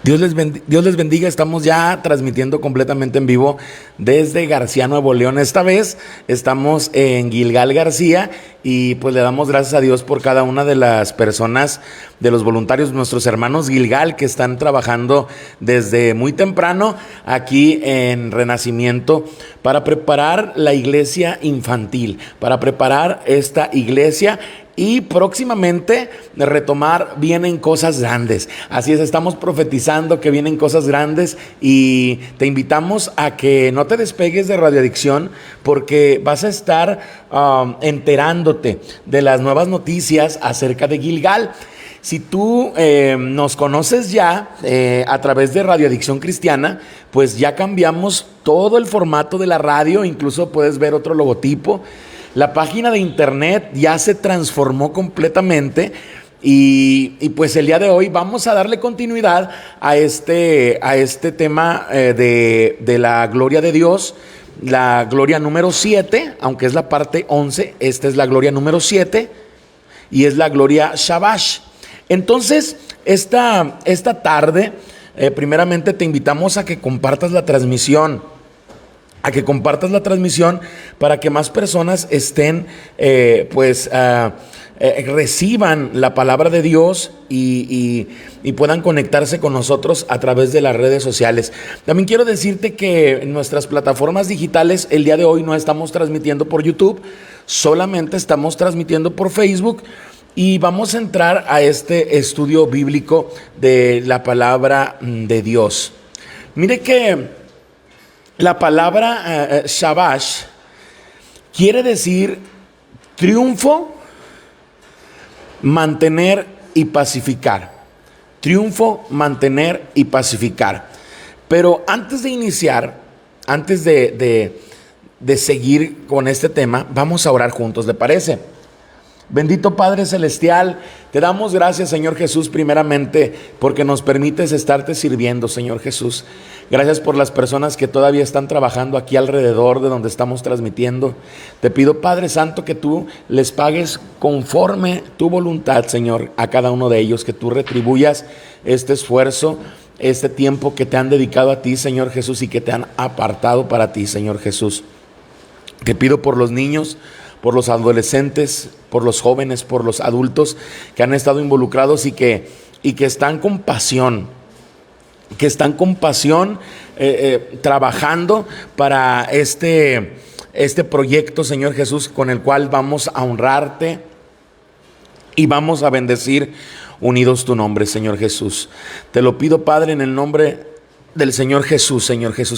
Dios les bendiga. Estamos ya transmitiendo completamente en vivo desde García, Nuevo León. Esta vez estamos en Gilgal García y pues le damos gracias a Dios por cada una de las personas, de los voluntarios, nuestros hermanos Gilgal, que están trabajando desde muy temprano aquí en Renacimiento para preparar la iglesia infantil, para preparar esta iglesia. Y próximamente retomar, vienen cosas grandes. Así es, estamos profetizando que vienen cosas grandes y te invitamos a que no te despegues de Radio Adicción, porque vas a estar enterándote de las nuevas noticias acerca de Gilgal. Si tú nos conoces ya a través de Radio Adicción Cristiana, pues ya cambiamos todo el formato de la radio, incluso puedes ver otro logotipo. La página de internet ya se transformó completamente y pues el día de hoy vamos a darle continuidad a este tema de la gloria de Dios, la gloria número 7, aunque es la parte 11, esta es la gloria número 7 y es la gloria Shabash. Entonces, esta tarde, primeramente te invitamos a que compartas la transmisión. Para que más personas estén, reciban la palabra de Dios y puedan conectarse con nosotros a través de las redes sociales. También quiero decirte que en nuestras plataformas digitales el día de hoy no estamos transmitiendo por YouTube, solamente estamos transmitiendo por Facebook. Y vamos a entrar a este estudio bíblico de la palabra de Dios. Mire que la palabra Shabash quiere decir triunfo, mantener y pacificar. Triunfo, mantener y pacificar. Pero antes de iniciar, antes de seguir con este tema, vamos a orar juntos, ¿le parece? Bendito Padre Celestial, te damos gracias, Señor Jesús, primeramente porque nos permites estarte sirviendo, Señor Jesús. Gracias por las personas que todavía están trabajando aquí alrededor de donde estamos transmitiendo. Te pido, Padre Santo, que tú les pagues conforme tu voluntad, Señor, a cada uno de ellos, que tú retribuyas este esfuerzo, este tiempo que te han dedicado a ti, Señor Jesús, y que te han apartado para ti, Señor Jesús. Te pido por los niños, por los adolescentes, por los jóvenes, por los adultos que han estado involucrados y que están con pasión, trabajando para este proyecto, Señor Jesús, con el cual vamos a honrarte y vamos a bendecir unidos tu nombre, Señor Jesús. Te lo pido, Padre, en el nombre del Señor Jesús,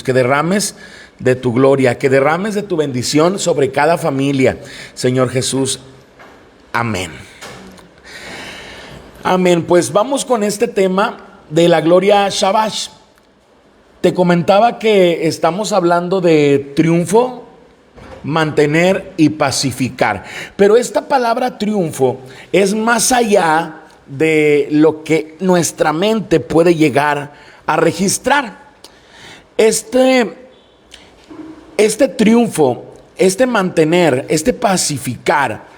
que derrames de tu gloria, que derrames de tu bendición sobre cada familia, Señor Jesús. Amén. Amén. Pues vamos con este tema de la gloria Shabash. Te comentaba que estamos hablando de triunfo, mantener y pacificar. Pero esta palabra triunfo es más allá de lo que nuestra mente puede llegar a registrar. Este triunfo, este mantener, este pacificar,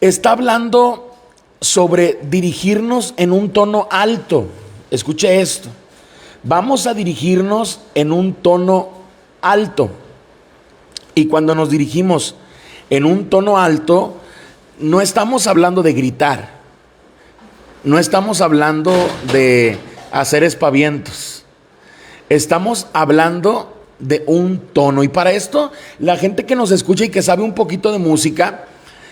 está hablando sobre dirigirnos en un tono alto. Escuche esto. Vamos a dirigirnos en un tono alto. Y cuando nos dirigimos en un tono alto, no estamos hablando de gritar. No estamos hablando de hacer espavientos. Estamos hablando de un tono. Y para esto, la gente que nos escucha y que sabe un poquito de música,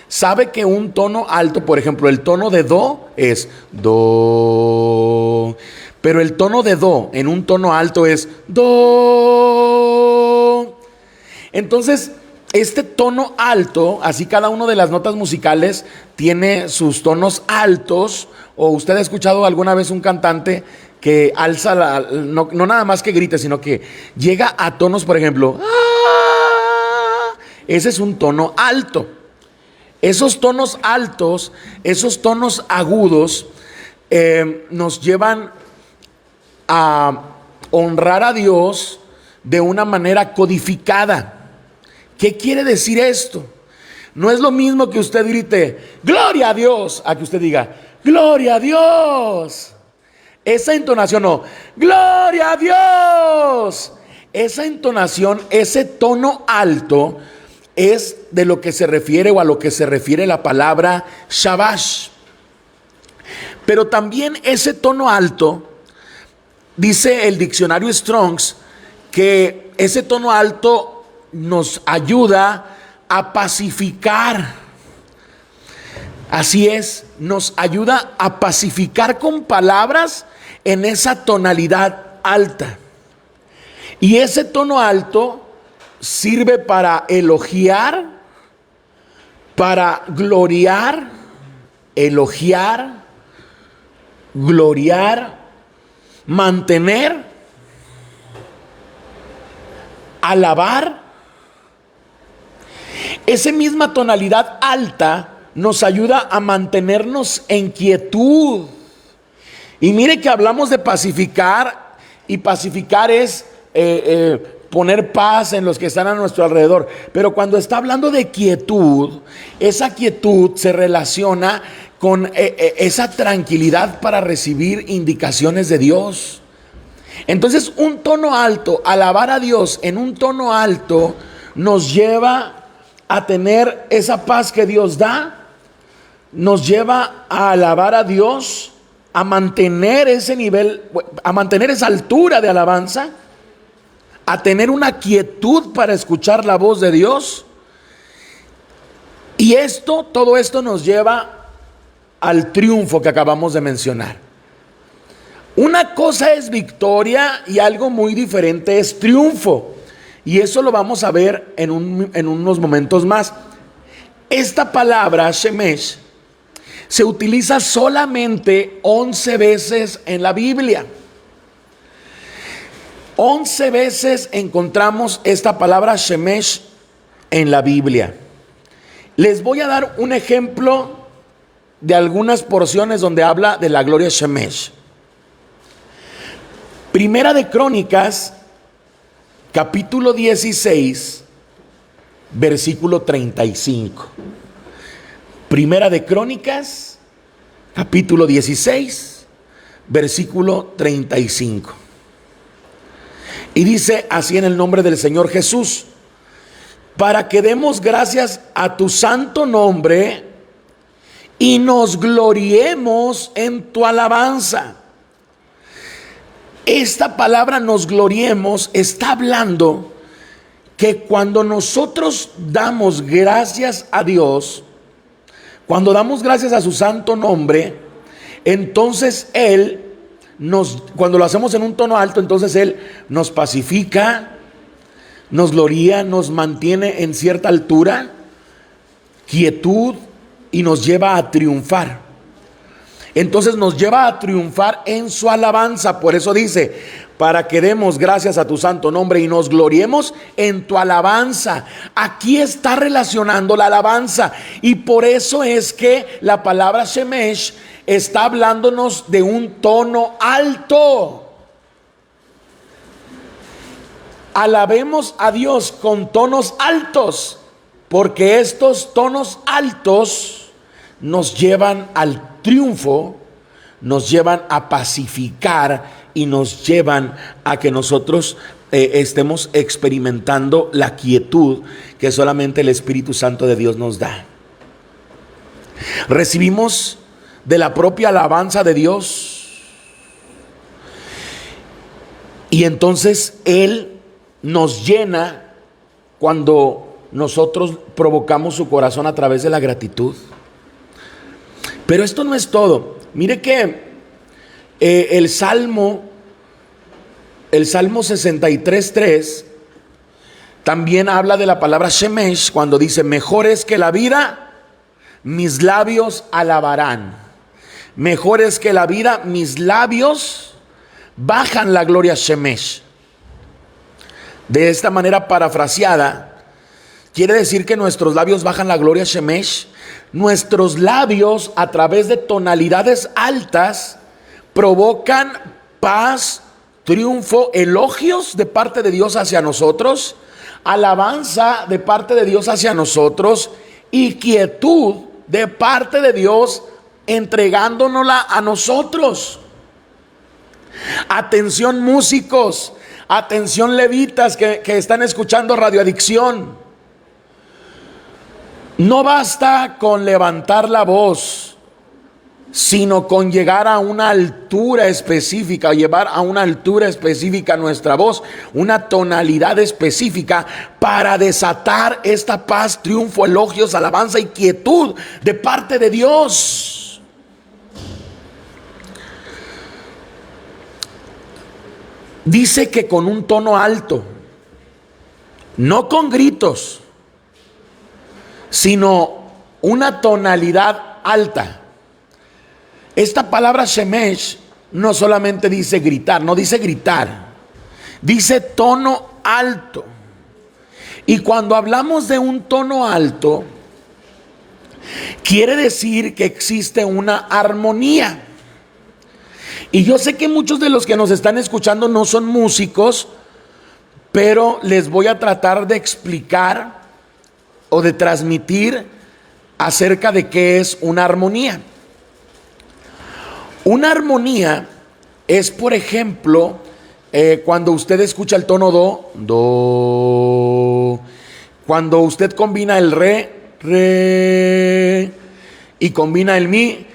sabe que un tono alto, por ejemplo, el tono de do es do. Pero el tono de do en un tono alto es do. Entonces, este tono alto, así cada una de las notas musicales tiene sus tonos altos. O usted ha escuchado alguna vez un cantante que alza no nada más que grite, sino que llega a tonos, por ejemplo, ese es un tono alto. Esos tonos altos, esos tonos agudos, nos llevan a honrar a Dios de una manera codificada. ¿Qué quiere decir esto? No es lo mismo que usted grite gloria a Dios, a que usted diga gloria a Dios. Esa entonación no, gloria a Dios. Esa entonación, ese tono alto es de lo que se refiere o a lo que se refiere la palabra shabash. Pero también ese tono alto, dice el diccionario Strongs, que ese tono alto nos ayuda a pacificar. Así es, nos ayuda a pacificar con palabras en esa tonalidad alta. Y ese tono alto sirve para elogiar, para gloriar, elogiar, gloriar, mantener, alabar. Esa misma tonalidad alta nos ayuda a mantenernos en quietud. Y mire que hablamos de pacificar, y pacificar es poner paz en los que están a nuestro alrededor. Pero cuando está hablando de quietud, esa quietud se relaciona con esa tranquilidad para recibir indicaciones de Dios. Entonces, un tono alto, alabar a Dios en un tono alto, nos lleva a tener esa paz que Dios da, nos lleva a alabar a Dios, a mantener ese nivel, a mantener esa altura de alabanza, a tener una quietud para escuchar la voz de Dios. Y todo esto nos lleva al triunfo que acabamos de mencionar. Una cosa es victoria y algo muy diferente es triunfo. Y eso lo vamos a ver en unos momentos más. Esta palabra, Shemesh, se utiliza solamente 11 veces en la Biblia. 11 veces encontramos esta palabra Shemesh en la Biblia. Les voy a dar un ejemplo de algunas porciones donde habla de la gloria Shemesh. Primera de Crónicas, capítulo 16, versículo 35. Primera de Crónicas, capítulo 16, versículo 35. Y dice así en el nombre del Señor Jesús: para que demos gracias a tu santo nombre y nos gloriemos en tu alabanza. Esta palabra nos gloriemos está hablando que cuando nosotros damos gracias a Dios, cuando damos gracias a su santo nombre, entonces cuando lo hacemos en un tono alto, entonces Él nos pacifica, nos gloria, nos mantiene en cierta altura, quietud, y nos lleva a triunfar. Entonces nos lleva a triunfar en su alabanza. Por eso dice: para que demos gracias a tu santo nombre y nos gloriemos en tu alabanza. Aquí está relacionando la alabanza, y por eso es que la palabra Shemesh está hablándonos de un tono alto. Alabemos a Dios con tonos altos, porque estos tonos altos nos llevan al triunfo, nos llevan a pacificar y nos llevan a que nosotros estemos experimentando la quietud que solamente el Espíritu Santo de Dios nos da. Recibimos de la propia alabanza de Dios, y entonces Él nos llena cuando nosotros provocamos su corazón a través de la gratitud. Pero esto no es todo. Mire que el Salmo 63:3 también habla de la palabra Shemesh cuando dice: mejor es que la vida, mis labios alabarán. Mejor es que la vida, mis labios bajan la gloria Shemesh. De esta manera parafraseada, quiere decir que nuestros labios bajan la gloria Shemesh. Nuestros labios, a través de tonalidades altas, provocan paz, triunfo, elogios de parte de Dios hacia nosotros, alabanza de parte de Dios hacia nosotros, y quietud de parte de Dios entregándonosla a nosotros. Atención músicos, atención levitas que están escuchando Radio Adicción. No basta con levantar la voz, sino con llegar a una altura específica, llevar a una altura específica nuestra voz, una tonalidad específica para desatar esta paz, triunfo, elogios, alabanza y quietud de parte de Dios. Dice que con un tono alto, no con gritos, sino una tonalidad alta. Esta palabra shemesh no solamente dice gritar, no dice gritar, dice tono alto. Y cuando hablamos de un tono alto, quiere decir que existe una armonía. Y yo sé que muchos de los que nos están escuchando no son músicos, pero les voy a tratar de explicar o de transmitir acerca de qué es una armonía. Una armonía es, por ejemplo, cuando usted escucha el tono do, cuando usted combina el re, y combina el mi,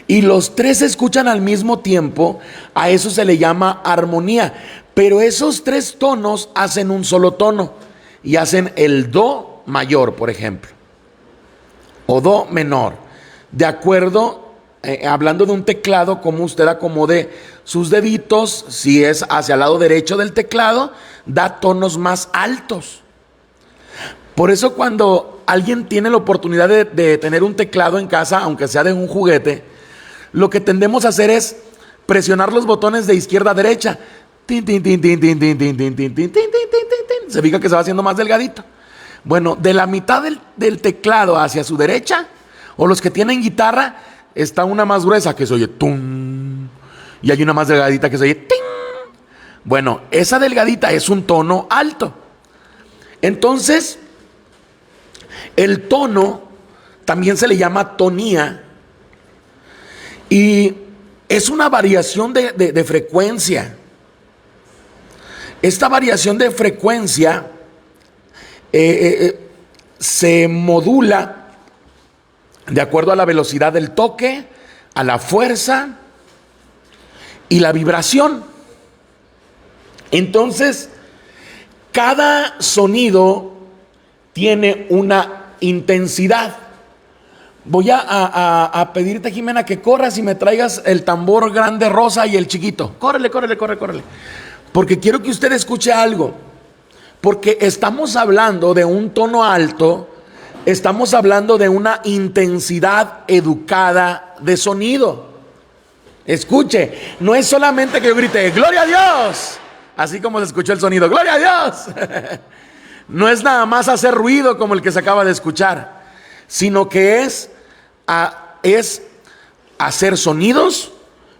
y los tres se escuchan al mismo tiempo, a eso se le llama armonía. Pero esos tres tonos hacen un solo tono y hacen el do mayor, por ejemplo, o do menor, de acuerdo. Hablando de un teclado, como usted acomode sus deditos, si es hacia el lado derecho del teclado, da tonos más altos. Por eso cuando alguien tiene la oportunidad de tener un teclado en casa, aunque sea de un juguete, lo que tendemos a hacer es presionar los botones de izquierda a derecha. Se fija que se va haciendo más delgadito. Bueno, de la mitad del teclado hacia su derecha, o los que tienen guitarra, está una más gruesa que se oye tum, y hay una más delgadita que se oye ting. Bueno, esa delgadita es un tono alto. Entonces, el tono también se le llama tonía, y es una variación de frecuencia. Esta variación de frecuencia se modula de acuerdo a la velocidad del toque, a la fuerza y la vibración. Entonces, cada sonido tiene una intensidad. Voy a pedirte, Jimena, que corras y me traigas el tambor grande rosa y el chiquito. Córrele. Porque quiero que usted escuche algo. Porque estamos hablando de un tono alto. Estamos hablando de una intensidad educada de sonido. Escuche, no es solamente que yo grite ¡Gloria a Dios! Así como se escuchó el sonido, ¡Gloria a Dios! No es nada más hacer ruido como el que se acaba de escuchar, sino que es hacer sonidos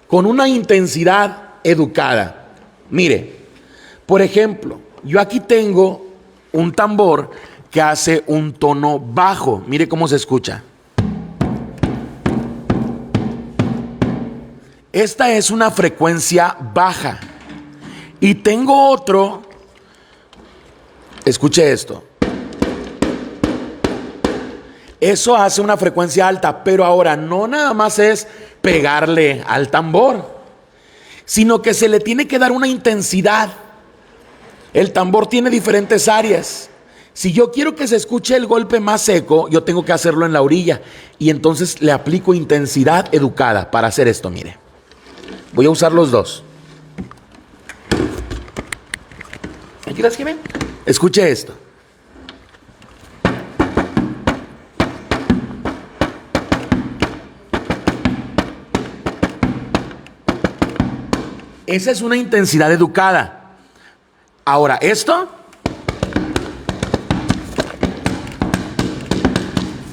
con una intensidad educada. Mire, por ejemplo, yo aquí tengo un tambor que hace un tono bajo. Mire cómo se escucha. Esta es una frecuencia baja. Y tengo otro. Escuche esto. Eso hace una frecuencia alta. Pero ahora no nada más es pegarle al tambor, sino que se le tiene que dar una intensidad. El tambor tiene diferentes áreas. Si yo quiero que se escuche el golpe más seco, yo tengo que hacerlo en la orilla. Y entonces le aplico intensidad educada para hacer esto, mire. Voy a usar los dos. ¿Me ayudas, Jiménez? Escuche esto. Esa es una intensidad educada. Ahora, esto...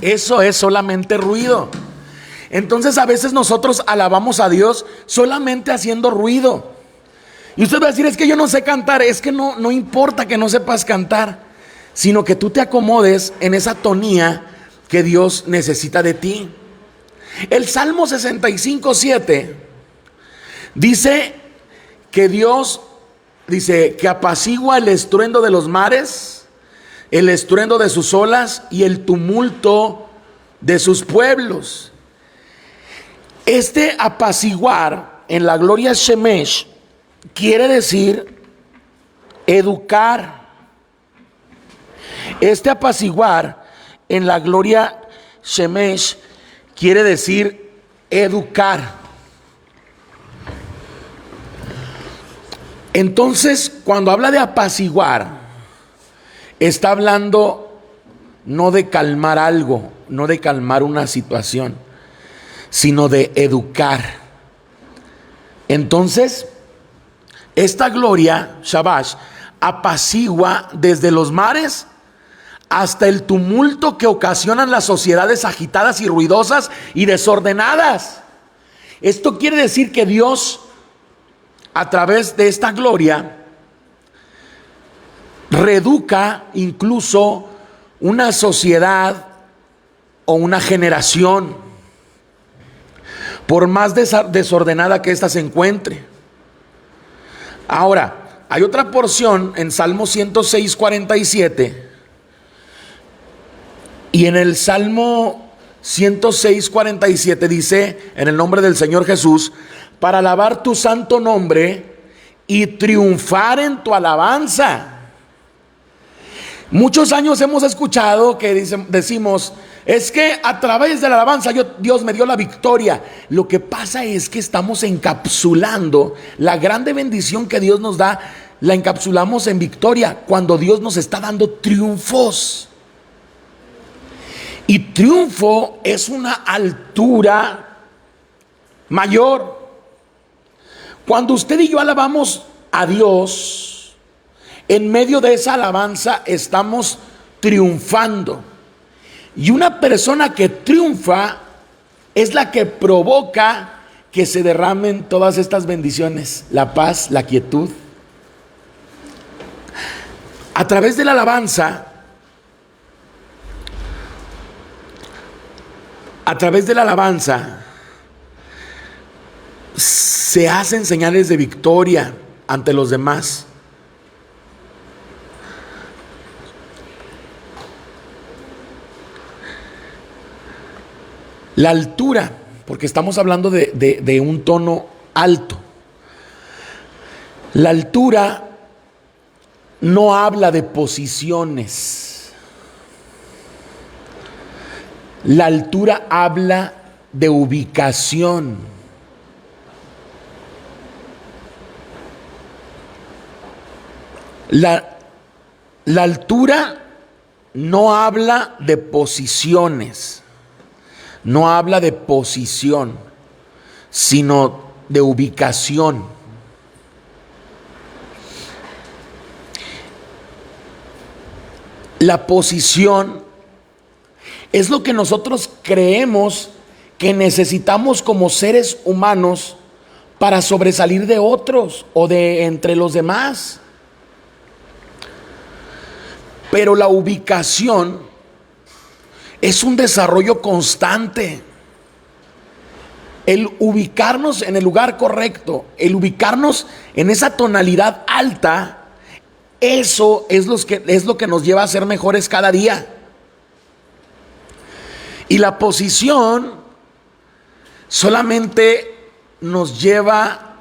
eso es solamente ruido. Entonces a veces nosotros alabamos a Dios solamente haciendo ruido. Y usted va a decir, es que yo no sé cantar. Es que no importa que no sepas cantar, sino que tú te acomodes en esa tonía que Dios necesita de ti. El Salmo 65:7 Dice que Dios, dice que apacigua el estruendo de los mares, el estruendo de sus olas y el tumulto de sus pueblos. Este apaciguar en la gloria Shemesh quiere decir educar. Este apaciguar en la gloria Shemesh quiere decir educar. Entonces, cuando habla de apaciguar, está hablando no de calmar algo, no de calmar una situación, sino de educar. Entonces, esta gloria, Shabash, apacigua desde los mares hasta el tumulto que ocasionan las sociedades agitadas y ruidosas y desordenadas. Esto quiere decir que Dios, a través de esta gloria, reeduca incluso una sociedad o una generación, por más desordenada que ésta se encuentre. Ahora, hay otra porción en Salmo 106, 47, y en el Salmo 106, 47 dice, en el nombre del Señor Jesús, para alabar tu santo nombre y triunfar en tu alabanza. Muchos años hemos escuchado que decimos, es que a través de la alabanza Dios me dio la victoria. Lo que pasa es que estamos encapsulando la grande bendición que Dios nos da, la encapsulamos en victoria cuando Dios nos está dando triunfos. Y triunfo es una altura mayor. Cuando usted y yo alabamos a Dios, en medio de esa alabanza estamos triunfando. Y una persona que triunfa es la que provoca que se derramen todas estas bendiciones, la paz, la quietud. A través de la alabanza, se hacen señales de victoria ante los demás. La altura, porque estamos hablando de un tono alto. La altura no habla de posiciones. La altura habla de ubicación. La altura no habla de posiciones, no habla de posición, sino de ubicación. La posición es lo que nosotros creemos que necesitamos como seres humanos para sobresalir de otros o de entre los demás. Pero la ubicación es un desarrollo constante. El ubicarnos en el lugar correcto, el ubicarnos en esa tonalidad alta, eso es lo que nos lleva a ser mejores cada día. Y la posición solamente nos lleva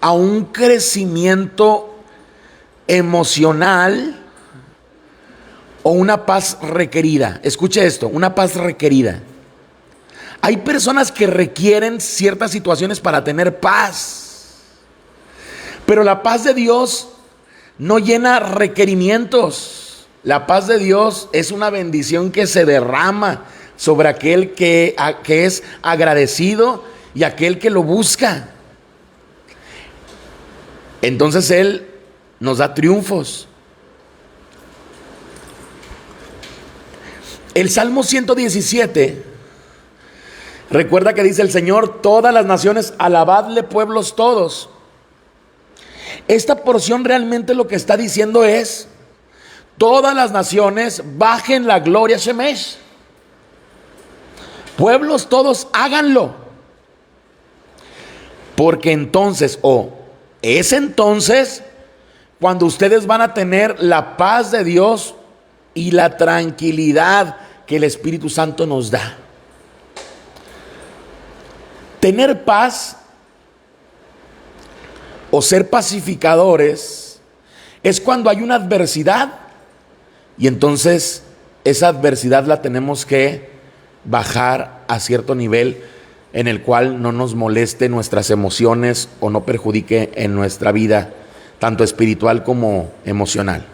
a un crecimiento emocional o una paz requerida. Escuche esto, una paz requerida. Hay personas que requieren ciertas situaciones para tener paz, pero la paz de Dios no llena requerimientos. La paz de Dios es una bendición que se derrama sobre aquel que es agradecido y aquel que lo busca. Entonces Él nos da triunfos. El Salmo 117, recuerda que dice el Señor, todas las naciones, alabadle pueblos todos. Esta porción realmente lo que está diciendo es, todas las naciones bajen la gloria a Shemesh. Pueblos todos, háganlo. Porque entonces, es entonces cuando ustedes van a tener la paz de Dios y la tranquilidad que el Espíritu Santo nos da. Tener paz o ser pacificadores es cuando hay una adversidad y entonces esa adversidad la tenemos que bajar a cierto nivel en el cual no nos moleste nuestras emociones o no perjudique en nuestra vida, tanto espiritual como emocional.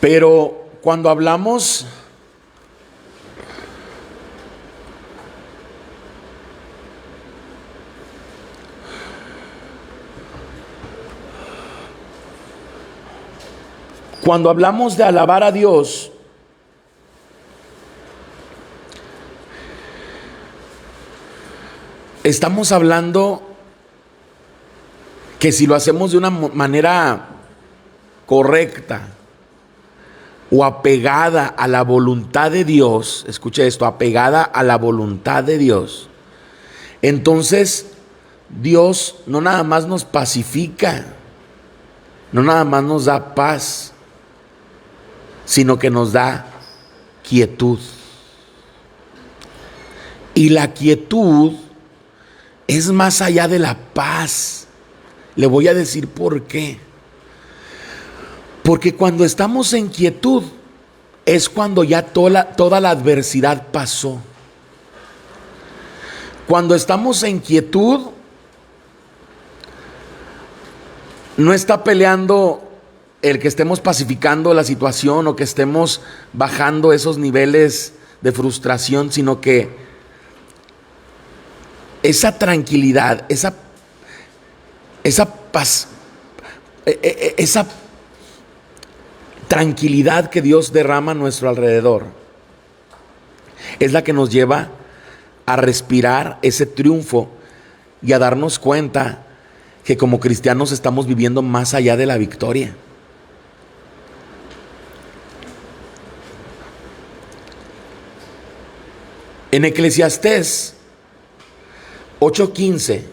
Pero cuando hablamos de alabar a Dios, estamos hablando que si lo hacemos de una manera correcta o apegada a la voluntad de Dios, escuche esto, apegada a la voluntad de Dios, entonces Dios no nada más nos pacifica, no nada más nos da paz, sino que nos da quietud. Y la quietud es más allá de la paz. Le voy a decir por qué. Porque cuando estamos en quietud es cuando ya toda la adversidad pasó. Cuando estamos en quietud, no está peleando el que estemos pacificando la situación o que estemos bajando esos niveles de frustración, sino que esa tranquilidad, esa paz, esa tranquilidad que Dios derrama a nuestro alrededor es la que nos lleva a respirar ese triunfo y a darnos cuenta que como cristianos estamos viviendo más allá de la victoria. En Eclesiastés 8:15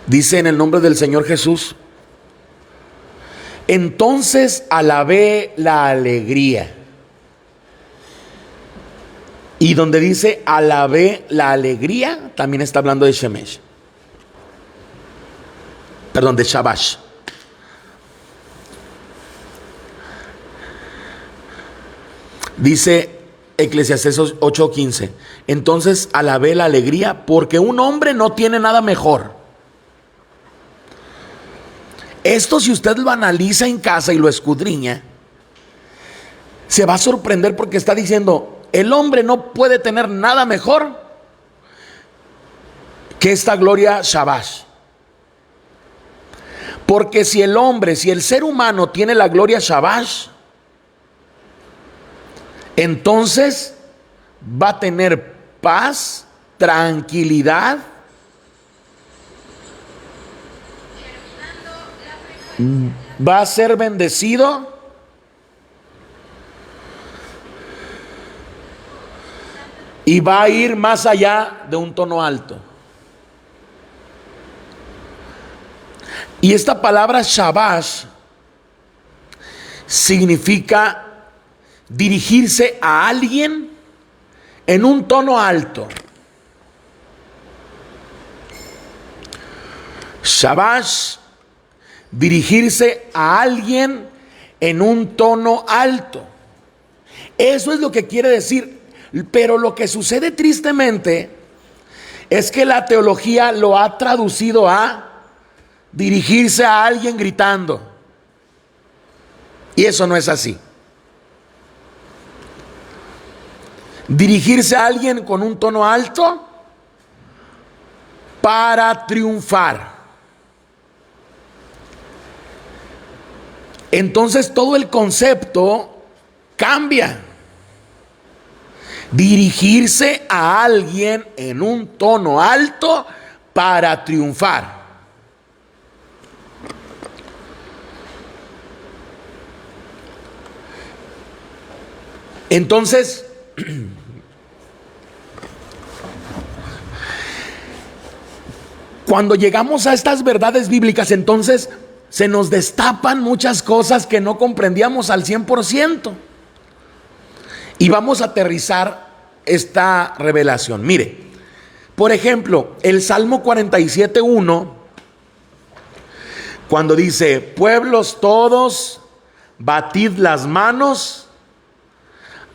dice en el nombre del Señor Jesús: entonces alabé la alegría. Y donde dice alabé la alegría, también está hablando de Shemesh. Perdón, de Shabash. Dice Eclesiastés 8:15: entonces alabé la alegría porque un hombre no tiene nada mejor. Esto, si usted lo analiza en casa y lo escudriña, se va a sorprender porque está diciendo: el hombre no puede tener nada mejor que esta gloria Shabash. Porque si el ser humano tiene la gloria Shabash, entonces va a tener paz, tranquilidad, va a ser bendecido y va a ir más allá de un tono alto. Y esta palabra Shabash significa dirigirse a alguien en un tono alto. Shabash, dirigirse a alguien en un tono alto. Eso es lo que quiere decir. Pero lo que sucede tristemente es que la teología lo ha traducido a dirigirse a alguien gritando. Y eso no es así. Dirigirse a alguien con un tono alto para triunfar. Entonces todo el concepto cambia. Dirigirse a alguien en un tono alto para triunfar. Entonces, Cuando llegamos a estas verdades bíblicas, entonces se nos destapan muchas cosas que no comprendíamos al 100%. Y vamos a aterrizar esta revelación. Mire, por ejemplo, el Salmo 47:1, cuando dice: pueblos todos, batid las manos,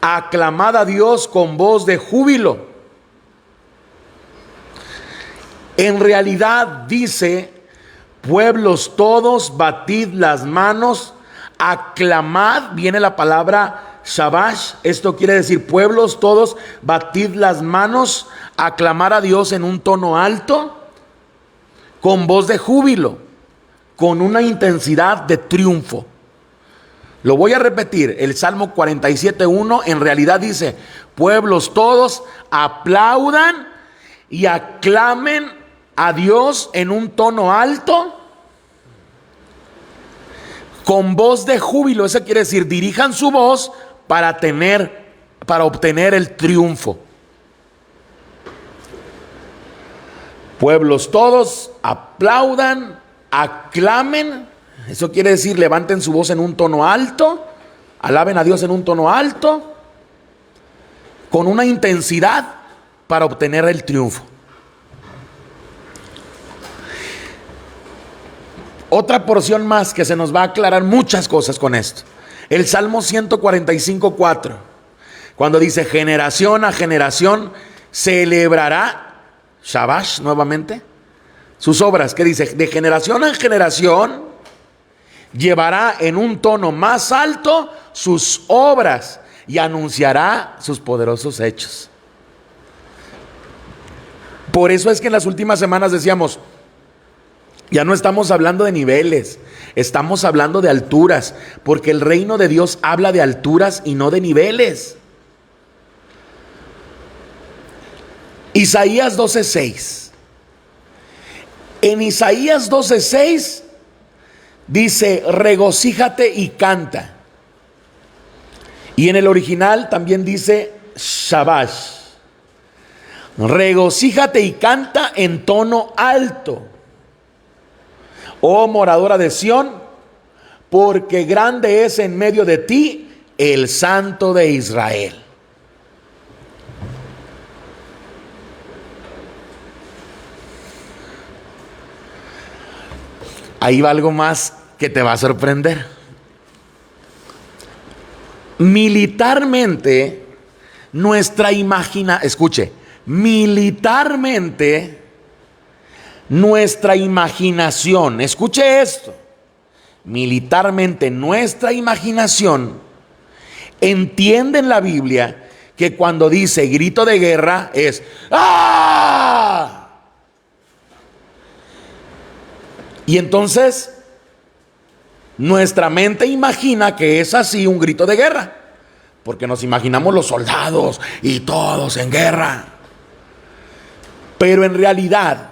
aclamad a Dios con voz de júbilo. En realidad dice: pueblos todos, batid las manos, aclamad, viene la palabra shabash. Esto quiere decir: pueblos todos, batid las manos, aclamar a Dios en un tono alto, con voz de júbilo, con una intensidad de triunfo. Lo voy a repetir, el Salmo 47:1 en realidad dice: pueblos todos, aplaudan y aclamen a Dios en un tono alto, con voz de júbilo. Eso quiere decir, dirijan su voz para obtener el triunfo. Pueblos todos, aplaudan, aclamen. Eso quiere decir, levanten su voz en un tono alto, alaben a Dios en un tono alto, con una intensidad para obtener el triunfo. Otra porción más que se nos va a aclarar muchas cosas con esto. El Salmo 145:4, cuando dice: generación a generación celebrará, shabash nuevamente, sus obras. ¿Qué dice? De generación en generación llevará en un tono más alto sus obras y anunciará sus poderosos hechos. Por eso es que en las últimas semanas decíamos: ya no estamos hablando de niveles, estamos hablando de alturas, porque el reino de Dios habla de alturas y no de niveles. Isaías 12:6. En Isaías 12:6 dice: regocíjate y canta. Y en el original también dice shabash. Regocíjate y canta en tono alto, oh moradora de Sión, porque grande es en medio de ti el Santo de Israel. Ahí va algo más que te va a sorprender. Militarmente, militarmente, nuestra imaginación, escuche esto, militarmente nuestra imaginación entiende en la Biblia que cuando dice grito de guerra es ¡ah! Y entonces nuestra mente imagina que es así un grito de guerra, porque nos imaginamos los soldados y todos en guerra. Pero en realidad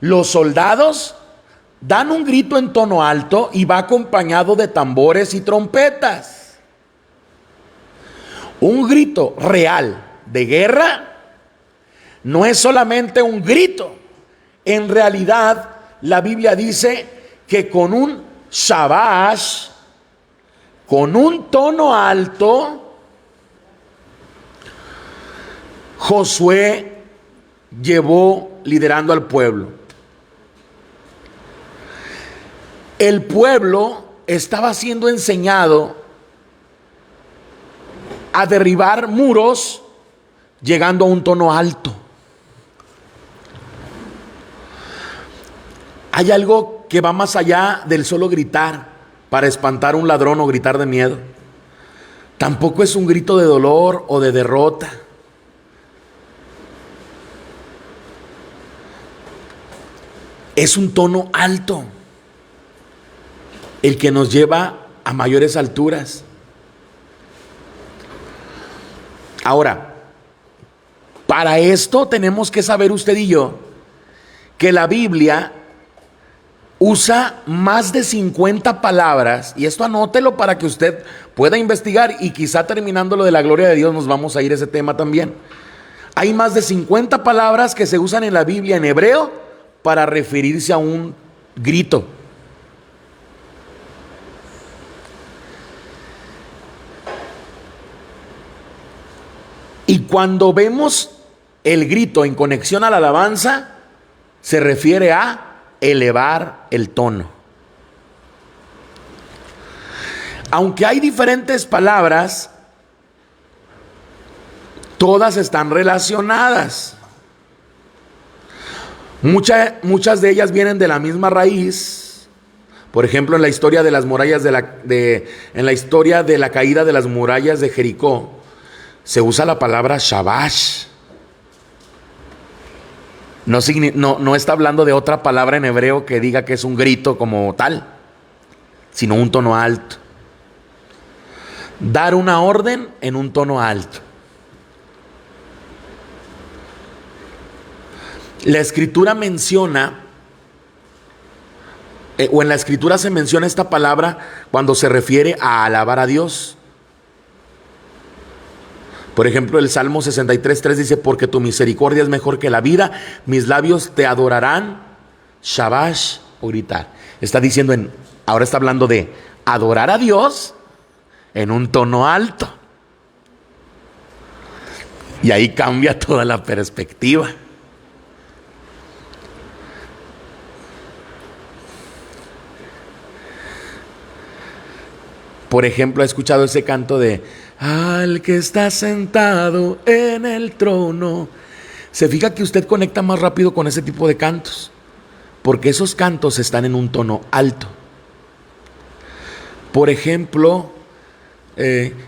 los soldados dan un grito en tono alto y va acompañado de tambores y trompetas. Un grito real de guerra no es solamente un grito. En realidad, la Biblia dice que con un shabash, con un tono alto, Josué llevó liderando al pueblo. El pueblo estaba siendo enseñado a derribar muros llegando a un tono alto. Hay algo que va más allá del solo gritar para espantar a un ladrón o gritar de miedo. Tampoco es un grito de dolor o de derrota. Es un tono alto el que nos lleva a mayores alturas. Ahora, para esto tenemos que saber usted y yo que la Biblia usa más de 50 palabras, y esto anótelo para que usted pueda investigar, y quizá terminando lo de la gloria de Dios nos vamos a ir a ese tema también. Hay más de 50 palabras que se usan en la Biblia en hebreo para referirse a un grito. Y cuando vemos el grito en conexión a la alabanza, se refiere a elevar el tono. Aunque hay diferentes palabras, todas están relacionadas. Muchas de ellas vienen de la misma raíz. Por ejemplo, en la historia de las murallas en la historia de la caída de las murallas de Jericó, se usa la palabra shabash. No está hablando de otra palabra en hebreo que diga que es un grito como tal, sino un tono alto. Dar una orden en un tono alto. La escritura menciona, o en la escritura se menciona esta palabra cuando se refiere a alabar a Dios. Por ejemplo, el Salmo 63:3 dice: porque tu misericordia es mejor que la vida, mis labios te adorarán, shabash, o gritar. Está diciendo, ahora está hablando de adorar a Dios en un tono alto. Y ahí cambia toda la perspectiva. Por ejemplo, ¿ha escuchado ese canto de al que está sentado en el trono? Se fija que usted conecta más rápido con ese tipo de cantos, porque esos cantos están en un tono alto. Por ejemplo,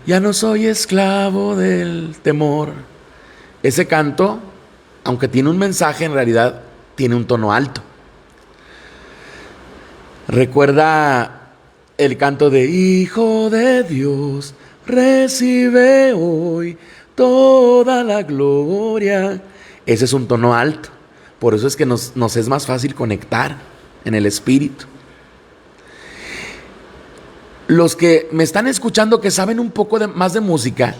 ya no soy esclavo del temor. Ese canto, aunque tiene un mensaje, en realidad tiene un tono alto. Recuerda el canto de Hijo de Dios, recibe hoy toda la gloria. Ese es un tono alto. Por eso es que nos es más fácil conectar en el espíritu. Los que me están escuchando, que saben un poco más de música,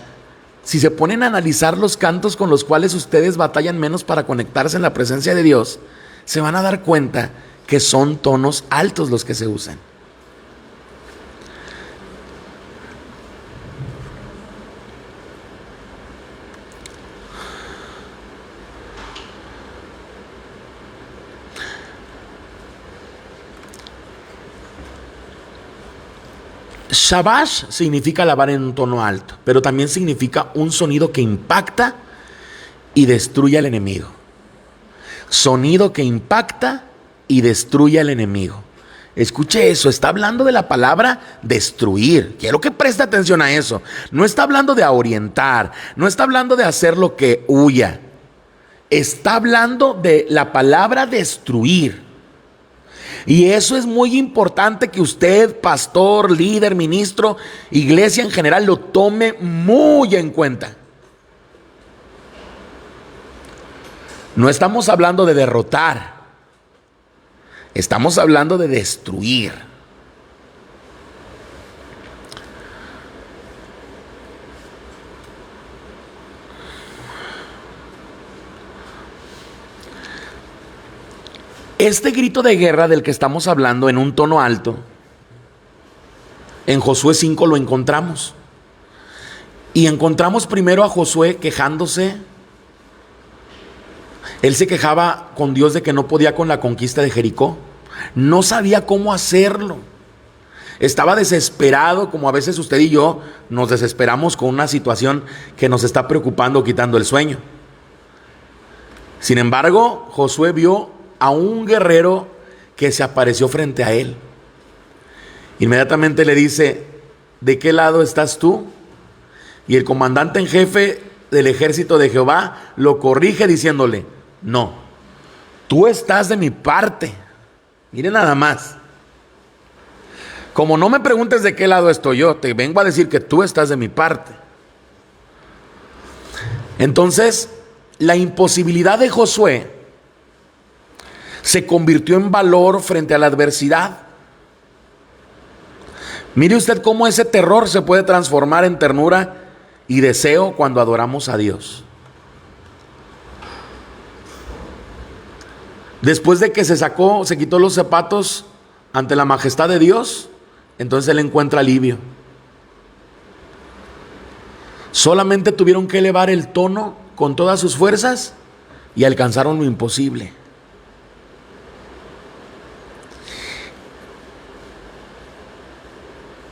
si se ponen a analizar los cantos con los cuales ustedes batallan menos para conectarse en la presencia de Dios, se van a dar cuenta que son tonos altos los que se usan. Shabash significa alabar en un tono alto, pero también significa un sonido que impacta y destruye al enemigo. Sonido que impacta y destruye al enemigo. Escuche eso, está hablando de la palabra destruir. Quiero que preste atención a eso. No está hablando de orientar, no está hablando de hacer lo que huya. Está hablando de la palabra destruir. Y eso es muy importante que usted, pastor, líder, ministro, iglesia en general, lo tome muy en cuenta. No estamos hablando de derrotar, estamos hablando de destruir. Este grito de guerra del que estamos hablando en un tono alto, en Josué 5 lo encontramos. Y encontramos primero a Josué quejándose. Él se quejaba con Dios de que no podía con la conquista de Jericó. No sabía cómo hacerlo. Estaba desesperado, como a veces usted y yo nos desesperamos con una situación que nos está preocupando, quitando el sueño. Sin embargo, Josué vio a un guerrero que se apareció frente a él. Inmediatamente le dice: ¿de qué lado estás tú? Y el comandante en jefe del ejército de Jehová lo corrige diciéndole: no, tú estás de mi parte. Mire nada más. Como no me preguntes de qué lado estoy yo, te vengo a decir que tú estás de mi parte. Entonces, la imposibilidad de Josué se convirtió en valor frente a la adversidad. Mire usted cómo ese terror se puede transformar en ternura y deseo cuando adoramos a Dios. Después de que se quitó los zapatos ante la majestad de Dios, entonces él encuentra alivio. Solamente tuvieron que elevar el tono con todas sus fuerzas y alcanzaron lo imposible.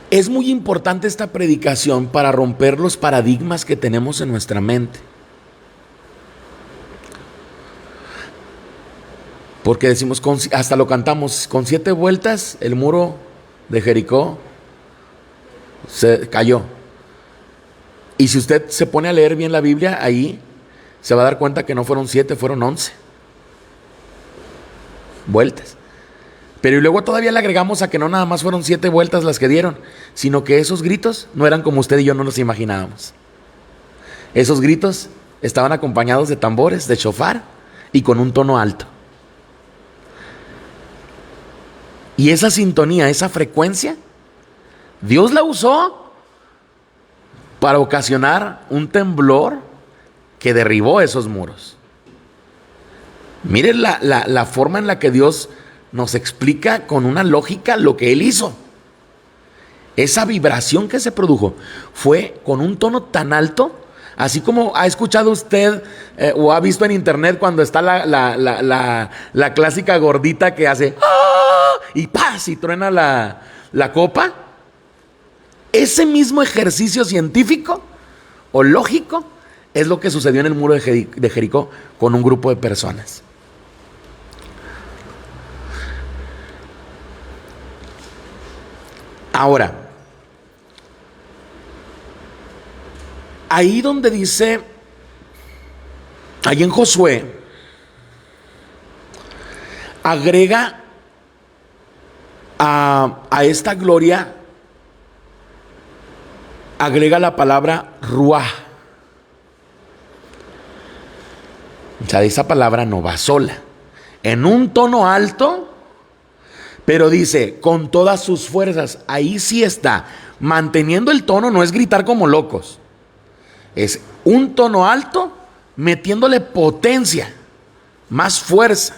Es muy importante esta predicación para romper los paradigmas que tenemos en nuestra mente. Porque decimos, hasta lo cantamos, con 7 vueltas el muro de Jericó se cayó. Y si usted se pone a leer bien la Biblia, ahí se va a dar cuenta que no fueron 7, fueron 11 vueltas. Pero y luego todavía le agregamos a que no nada más fueron 7 vueltas las que dieron, sino que esos gritos no eran como usted y yo no los imaginábamos. Esos gritos estaban acompañados de tambores, de shofar y con un tono alto. Y esa sintonía, esa frecuencia, Dios la usó para ocasionar un temblor que derribó esos muros. Miren la forma en la que Dios nos explica con una lógica lo que Él hizo. Esa vibración que se produjo fue con un tono tan alto, así como ha escuchado usted o ha visto en internet cuando está la clásica gordita que hace ¡ah! Y ¡paz! Y truena la copa. Ese mismo ejercicio científico o lógico es lo que sucedió en el muro de Jericó con un grupo de personas. Ahora, ahí donde dice, ahí en Josué, agrega a esta gloria, agrega la palabra ruah. O sea, esa palabra no va sola. En un tono alto, pero dice, con todas sus fuerzas. Ahí sí está. Manteniendo el tono, no es gritar como locos. Es un tono alto, metiéndole potencia, más fuerza.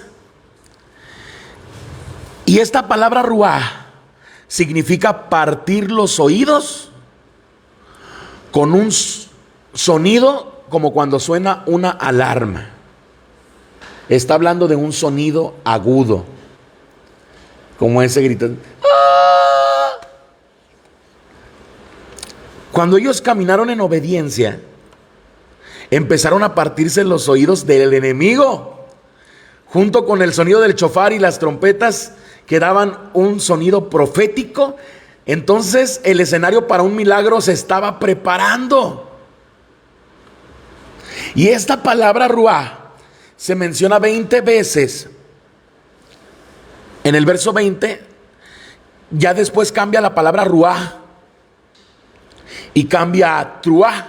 Y esta palabra ruah significa partir los oídos con un sonido como cuando suena una alarma. Está hablando de un sonido agudo, como ese grito. ¡Ah! Cuando ellos caminaron en obediencia, empezaron a partirse los oídos del enemigo, junto con el sonido del shofar y las trompetas que daban un sonido profético. Entonces el escenario para un milagro se estaba preparando. Y esta palabra ruah se menciona 20 veces. En el verso 20, ya después cambia la palabra ruah y cambia a truah,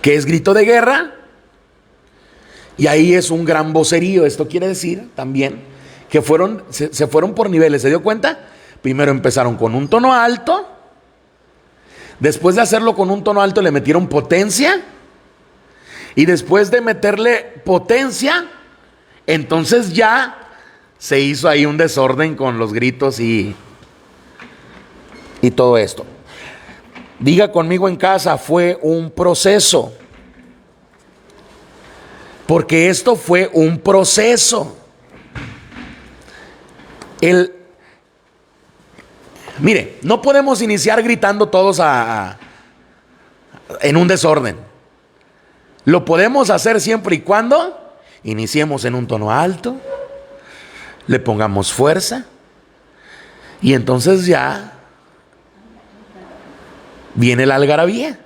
que es grito de guerra, y ahí es un gran vocerío. Esto quiere decir también que se fueron por niveles. ¿Se dio cuenta? Primero empezaron con un tono alto, después de hacerlo con un tono alto le metieron potencia, y después de meterle potencia, entonces ya se hizo ahí un desorden con los gritos y todo esto. Diga conmigo en casa, fue un proceso. Porque esto fue un proceso. Mire, no podemos iniciar gritando todos en un desorden. Lo podemos hacer siempre y cuando iniciemos en un tono alto, le pongamos fuerza, y entonces ya viene la algarabía.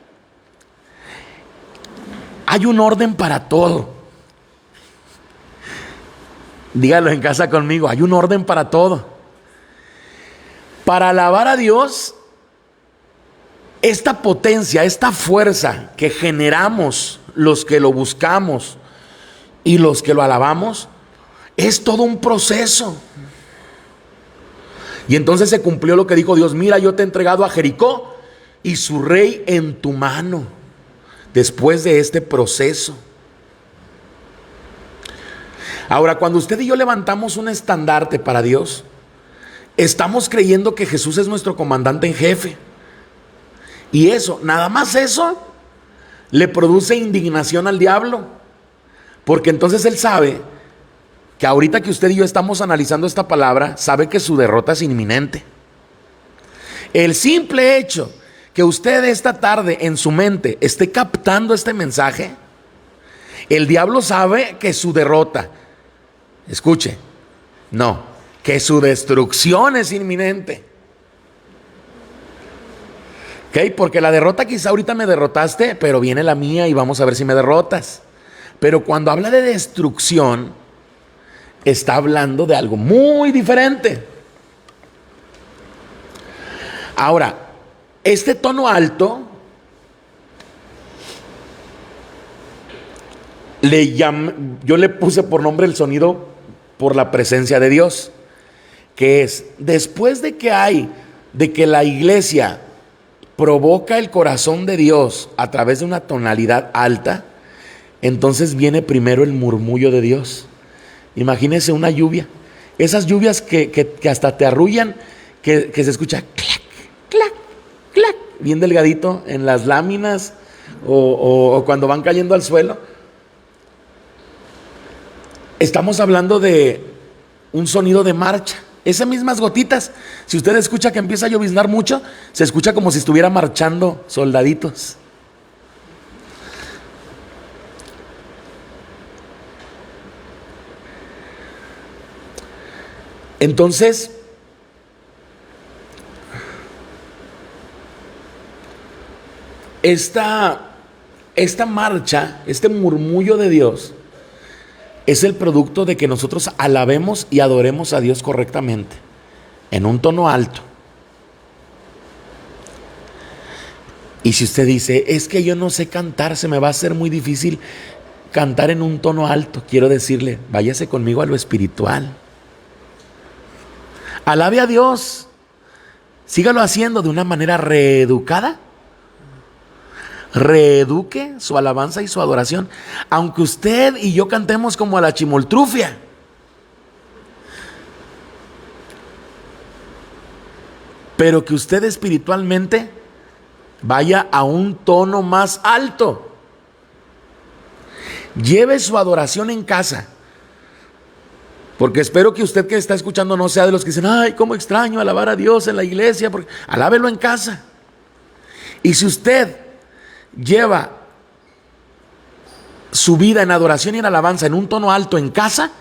Hay un orden para todo. Dígalo en casa conmigo, hay un orden para todo. Para alabar a Dios, esta potencia, esta fuerza que generamos los que lo buscamos y los que lo alabamos, es todo un proceso. Y entonces se cumplió lo que dijo Dios: mira, yo te he entregado a Jericó y su rey en tu mano. Después de este proceso, Ahora, cuando usted y yo levantamos un estandarte para Dios, estamos creyendo que Jesús es nuestro comandante en jefe. Y eso, nada más eso, le produce indignación al diablo. Porque entonces él sabe que ahorita que usted y yo estamos analizando esta palabra, sabe que su derrota es inminente. El simple hecho que usted esta tarde en su mente esté captando este mensaje, el diablo sabe que su derrota, escuche, no, que su destrucción es inminente. ¿Ok? Porque la derrota quizá ahorita me derrotaste, pero viene la mía y vamos a ver si me derrotas. Pero cuando habla de destrucción, está hablando de algo muy diferente. Ahora, este tono alto yo le puse por nombre el sonido por la presencia de Dios, que es después de que la iglesia provoca el corazón de Dios a través de una tonalidad alta, entonces viene primero el murmullo de Dios. Imagínese una lluvia, esas lluvias que hasta te arrullan, que se escucha clac, clac, clac, bien delgadito en las láminas o cuando van cayendo al suelo. Estamos hablando de un sonido de marcha. Esas mismas gotitas, si usted escucha que empieza a lloviznar mucho, se escucha como si estuviera marchando soldaditos. Entonces, esta marcha, este murmullo de Dios, es el producto de que nosotros alabemos y adoremos a Dios correctamente, en un tono alto. Y si usted dice, es que yo no sé cantar, se me va a hacer muy difícil cantar en un tono alto, quiero decirle, váyase conmigo a lo espiritual. Alabe a Dios, sígalo haciendo de una manera reeducada. Reeduque su alabanza y su adoración, aunque usted y yo cantemos como a la chimoltrufia. Pero que usted espiritualmente vaya a un tono más alto. Lleve su adoración en casa. Porque espero que usted que está escuchando no sea de los que dicen, ay, cómo extraño alabar a Dios en la iglesia. Porque alábelo en casa. Y si usted lleva su vida en adoración y en alabanza en un tono alto en casa,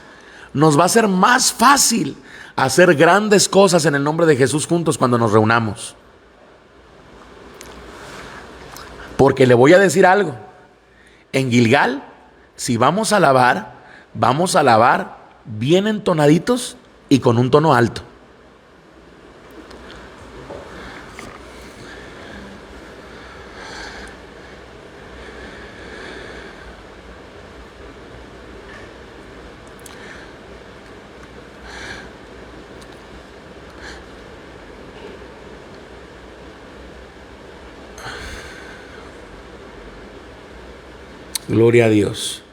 nos va a ser más fácil hacer grandes cosas en el nombre de Jesús juntos cuando nos reunamos. Porque le voy a decir algo, en Gilgal, si vamos a alabar bien entonaditos y con un tono alto. Gloria a Dios.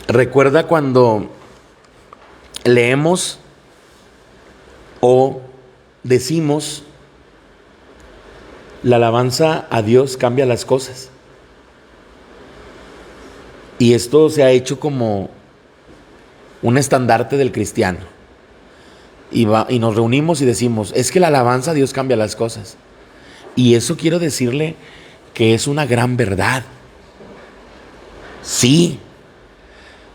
Recuerda cuando leemos o decimos, la alabanza a Dios cambia las cosas. Y esto se ha hecho como un estandarte del cristiano. Y nos reunimos y decimos, es que la alabanza a Dios cambia las cosas. Y eso quiero decirle que es una gran verdad. Sí,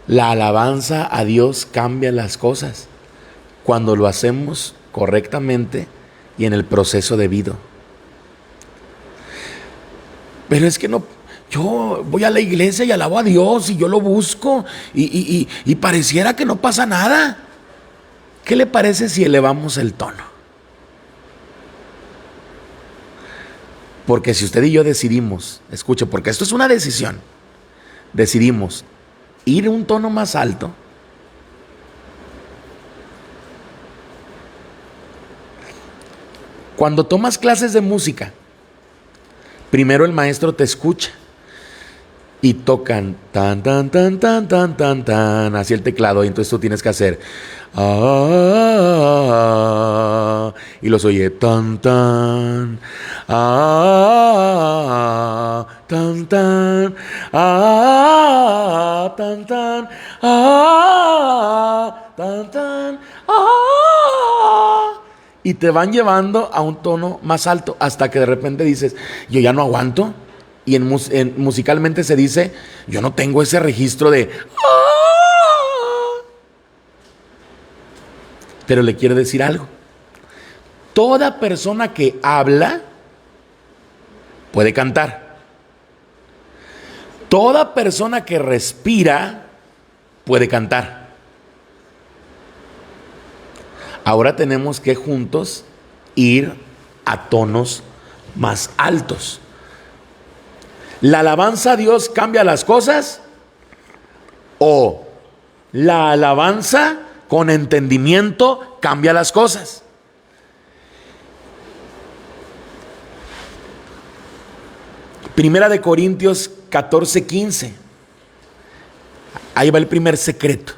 la alabanza a Dios cambia las cosas cuando lo hacemos correctamente y en el proceso debido. Pero es que no, yo voy a la iglesia y alabo a Dios y yo lo busco y pareciera que no pasa nada. ¿Qué le parece si elevamos el tono? Porque si usted y yo decidimos, escuche, porque esto es una decisión, decidimos ir un tono más alto, cuando tomas clases de música, primero el maestro te escucha y tocan tan, tan, tan, tan, tan, tan, tan, así el teclado, y entonces tú tienes que hacer y los oye tan, tan, tan, tan, tan, tan, tan, tan, y te van llevando a un tono más alto hasta que de repente dices, yo ya no aguanto. Y musicalmente se dice, yo no tengo ese registro de... Pero le quiero decir algo. Toda persona que habla puede cantar. Toda persona que respira puede cantar. Ahora tenemos que juntos ir a tonos más altos. ¿La alabanza a Dios cambia las cosas? ¿O la alabanza con entendimiento cambia las cosas? Primera de Corintios 14:15. Ahí va el primer secreto.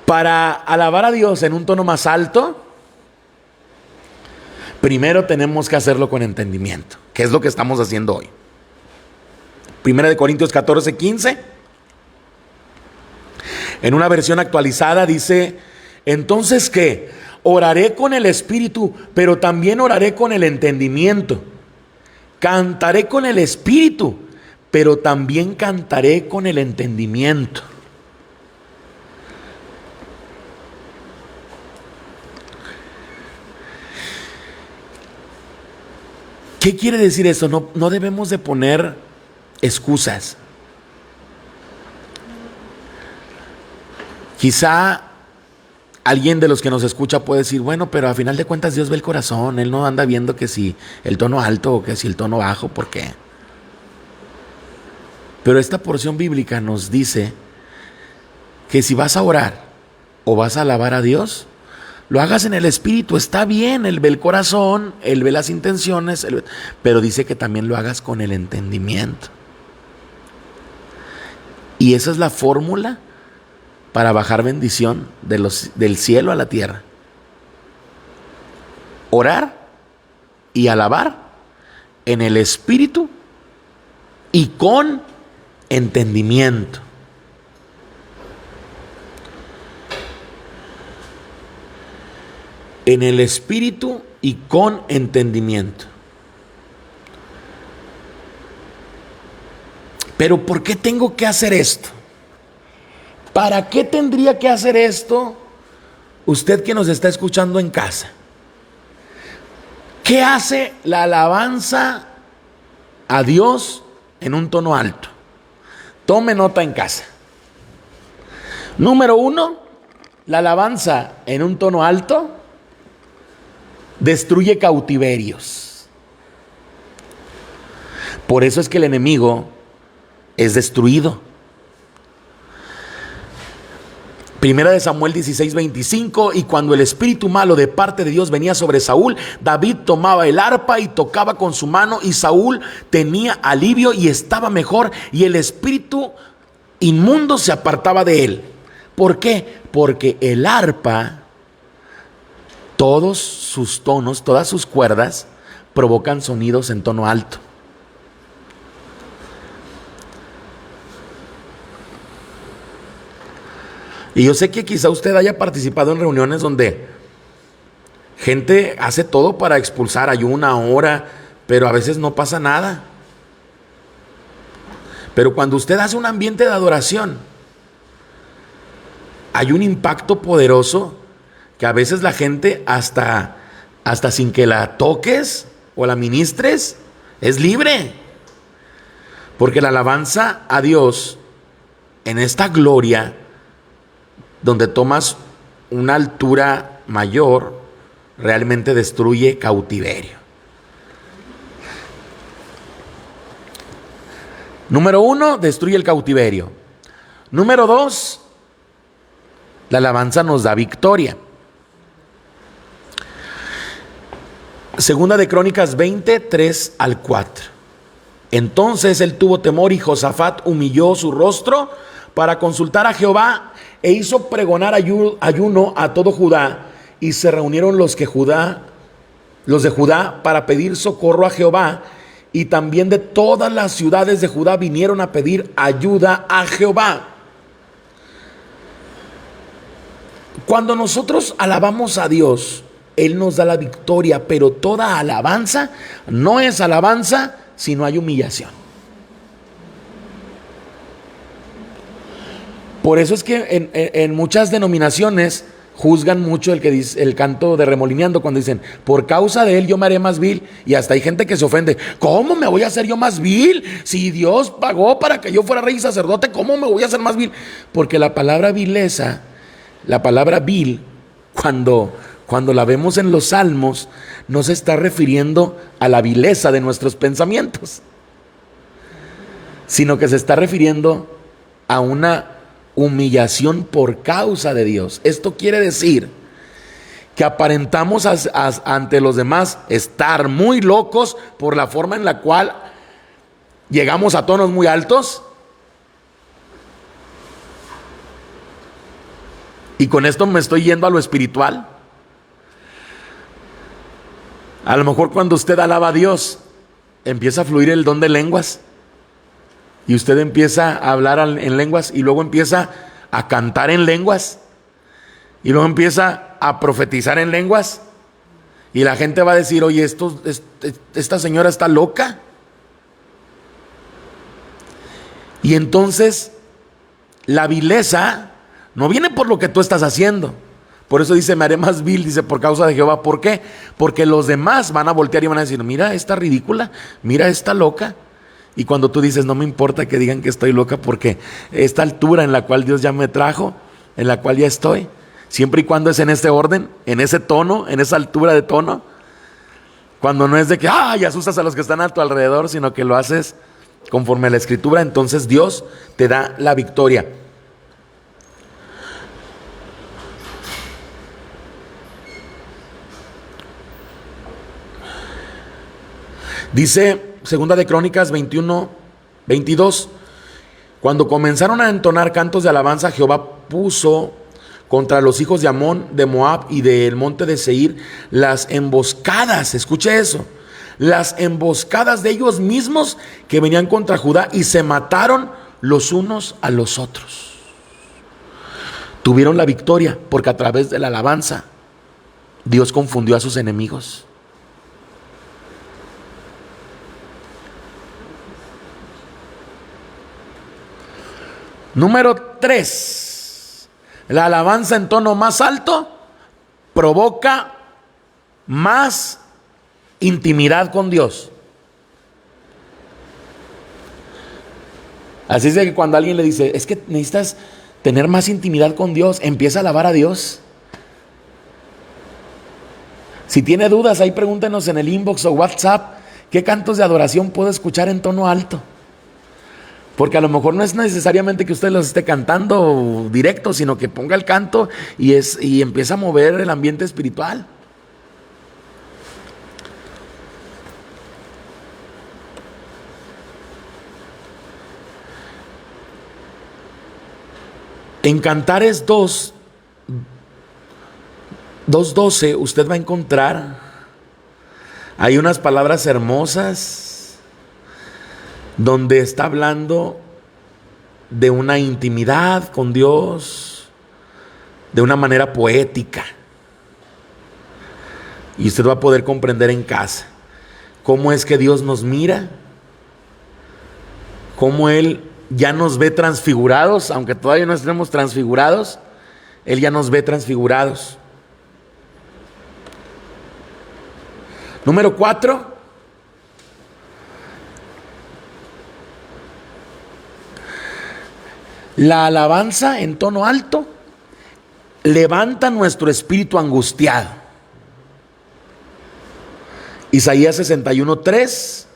Para alabar a Dios en un tono más alto, primero tenemos que hacerlo con entendimiento, que es lo que estamos haciendo hoy. Primera de Corintios 14:15. En una versión actualizada dice, entonces ¿qué? Oraré con el espíritu, pero también oraré con el entendimiento. Cantaré con el espíritu, pero también cantaré con el entendimiento. ¿Qué quiere decir eso? No debemos de poner excusas. Quizá alguien de los que nos escucha puede decir, bueno, pero a final de cuentas Dios ve el corazón. Él no anda viendo que si el tono alto o que si el tono bajo, ¿por qué? Pero esta porción bíblica nos dice que si vas a orar o vas a alabar a Dios, lo hagas en el espíritu. Está bien, Él ve el corazón, Él ve las intenciones, pero dice que también lo hagas con el entendimiento. Y esa es la fórmula para bajar bendición del cielo a la tierra. Orar y alabar en el espíritu y con entendimiento. En el espíritu y con entendimiento. Pero ¿por qué tengo que hacer esto? ¿Para qué tendría que hacer esto usted que nos está escuchando en casa? ¿Qué hace la alabanza a Dios en un tono alto? Tome nota en casa. Número 1, la alabanza en un tono alto destruye cautiverios. Por eso es que el enemigo es destruido. Primera de Samuel 16:25, y cuando el espíritu malo de parte de Dios venía sobre Saúl, David tomaba el arpa y tocaba con su mano, y Saúl tenía alivio y estaba mejor, y el espíritu inmundo se apartaba de él. ¿Por qué? Porque el arpa, todos sus tonos, todas sus cuerdas, provocan sonidos en tono alto. Y yo sé que quizá usted haya participado en reuniones donde gente hace todo para expulsar, ayuna, ora, pero a veces no pasa nada. Pero cuando usted hace un ambiente de adoración, hay un impacto poderoso que a veces la gente hasta sin que la toques o la ministres, es libre. Porque la alabanza a Dios en esta gloria, donde tomas una altura mayor, realmente destruye cautiverio. Número 1, destruye el cautiverio. Número 2, la alabanza nos da victoria. Segunda de Crónicas 20, 3 al 4. Entonces él tuvo temor y Josafat humilló su rostro para consultar a Jehová e hizo pregonar ayuno a todo Judá, y se reunieron los de Judá para pedir socorro a Jehová, y también de todas las ciudades de Judá vinieron a pedir ayuda a Jehová. Cuando nosotros alabamos a Dios, Él nos da la victoria, pero toda alabanza no es alabanza si no hay humillación. Por eso es que en muchas denominaciones juzgan mucho el que dice el canto de Remolineando, cuando dicen, por causa de él yo me haré más vil, y hasta hay gente que se ofende. ¿Cómo me voy a hacer yo más vil? Si Dios pagó para que yo fuera rey y sacerdote, ¿cómo me voy a hacer más vil? Porque la palabra vileza, la palabra vil, cuando la vemos en los salmos, no se está refiriendo a la vileza de nuestros pensamientos, sino que se está refiriendo a una humillación por causa de Dios. Esto quiere decir que aparentamos ante los demás estar muy locos por la forma en la cual llegamos a tonos muy altos. Y con esto me estoy yendo a lo espiritual. A lo mejor cuando usted alaba a Dios, empieza a fluir el don de lenguas. Y usted empieza a hablar en lenguas, y luego empieza a cantar en lenguas, y luego empieza a profetizar en lenguas. Y la gente va a decir, oye, esta señora está loca. Y entonces la vileza no viene por lo que tú estás haciendo. Por eso dice, me haré más vil, dice, por causa de Jehová. ¿Por qué? Porque los demás van a voltear y van a decir, mira esta ridícula, mira esta loca. Y cuando tú dices, no me importa que digan que estoy loca, porque esta altura en la cual Dios ya me trajo, en la cual ya estoy, siempre y cuando es en este orden, en ese tono, en esa altura de tono, cuando no es de que y asustas a los que están a tu alrededor, sino que lo haces conforme a la Escritura, entonces Dios te da la victoria. Dice Segunda de Crónicas 21, 22. Cuando comenzaron a entonar cantos de alabanza, Jehová puso contra los hijos de Amón, de Moab y del monte de Seir las emboscadas. Escuche eso. Las emboscadas de ellos mismos que venían contra Judá, y se mataron los unos a los otros. Tuvieron la victoria porque a través de la alabanza Dios confundió a sus enemigos. Número 3, la alabanza en tono más alto provoca más intimidad con Dios. Así es de que cuando alguien le dice, es que necesitas tener más intimidad con Dios, empieza a alabar a Dios. Si tiene dudas, ahí pregúntenos en el inbox o WhatsApp, ¿qué cantos de adoración puedo escuchar en tono alto? Porque a lo mejor no es necesariamente que usted los esté cantando directo, sino que ponga el canto y empieza a mover el ambiente espiritual. En Cantares 2:12 usted va a encontrar, hay unas palabras hermosas donde está hablando de una intimidad con Dios de una manera poética. Y usted va a poder comprender en casa cómo es que Dios nos mira, cómo Él ya nos ve transfigurados, aunque todavía no estemos transfigurados, Él ya nos ve transfigurados. Número 4. La alabanza en tono alto levanta nuestro espíritu angustiado. Isaías 61:3.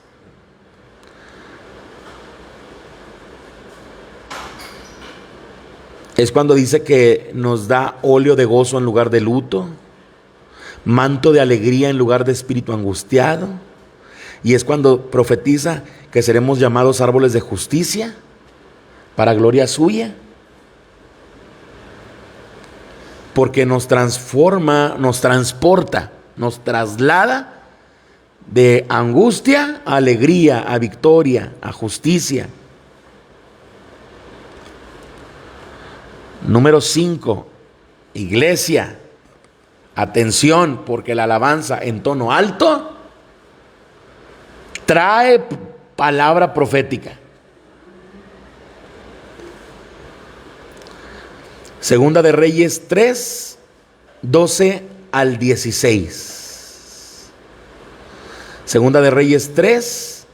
Es cuando dice que nos da óleo de gozo en lugar de luto, manto de alegría en lugar de espíritu angustiado. Y es cuando profetiza que seremos llamados árboles de justicia para gloria suya. Porque nos transforma, nos transporta, nos traslada de angustia a alegría, a victoria, a justicia. Número 5, iglesia, atención, porque la alabanza en tono alto trae palabra profética. Segunda de Reyes 3, 12 al 16. Segunda de Reyes 3,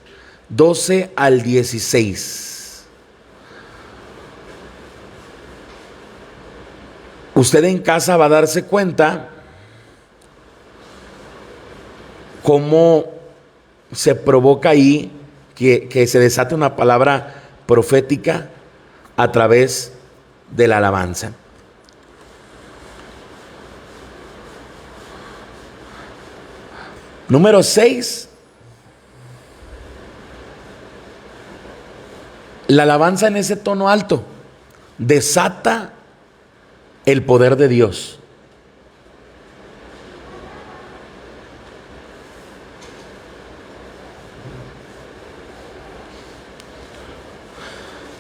12 al 16. Usted en casa va a darse cuenta cómo se provoca ahí que se desate una palabra profética a través de la alabanza. Número 6. La alabanza en ese tono alto desata el poder de Dios.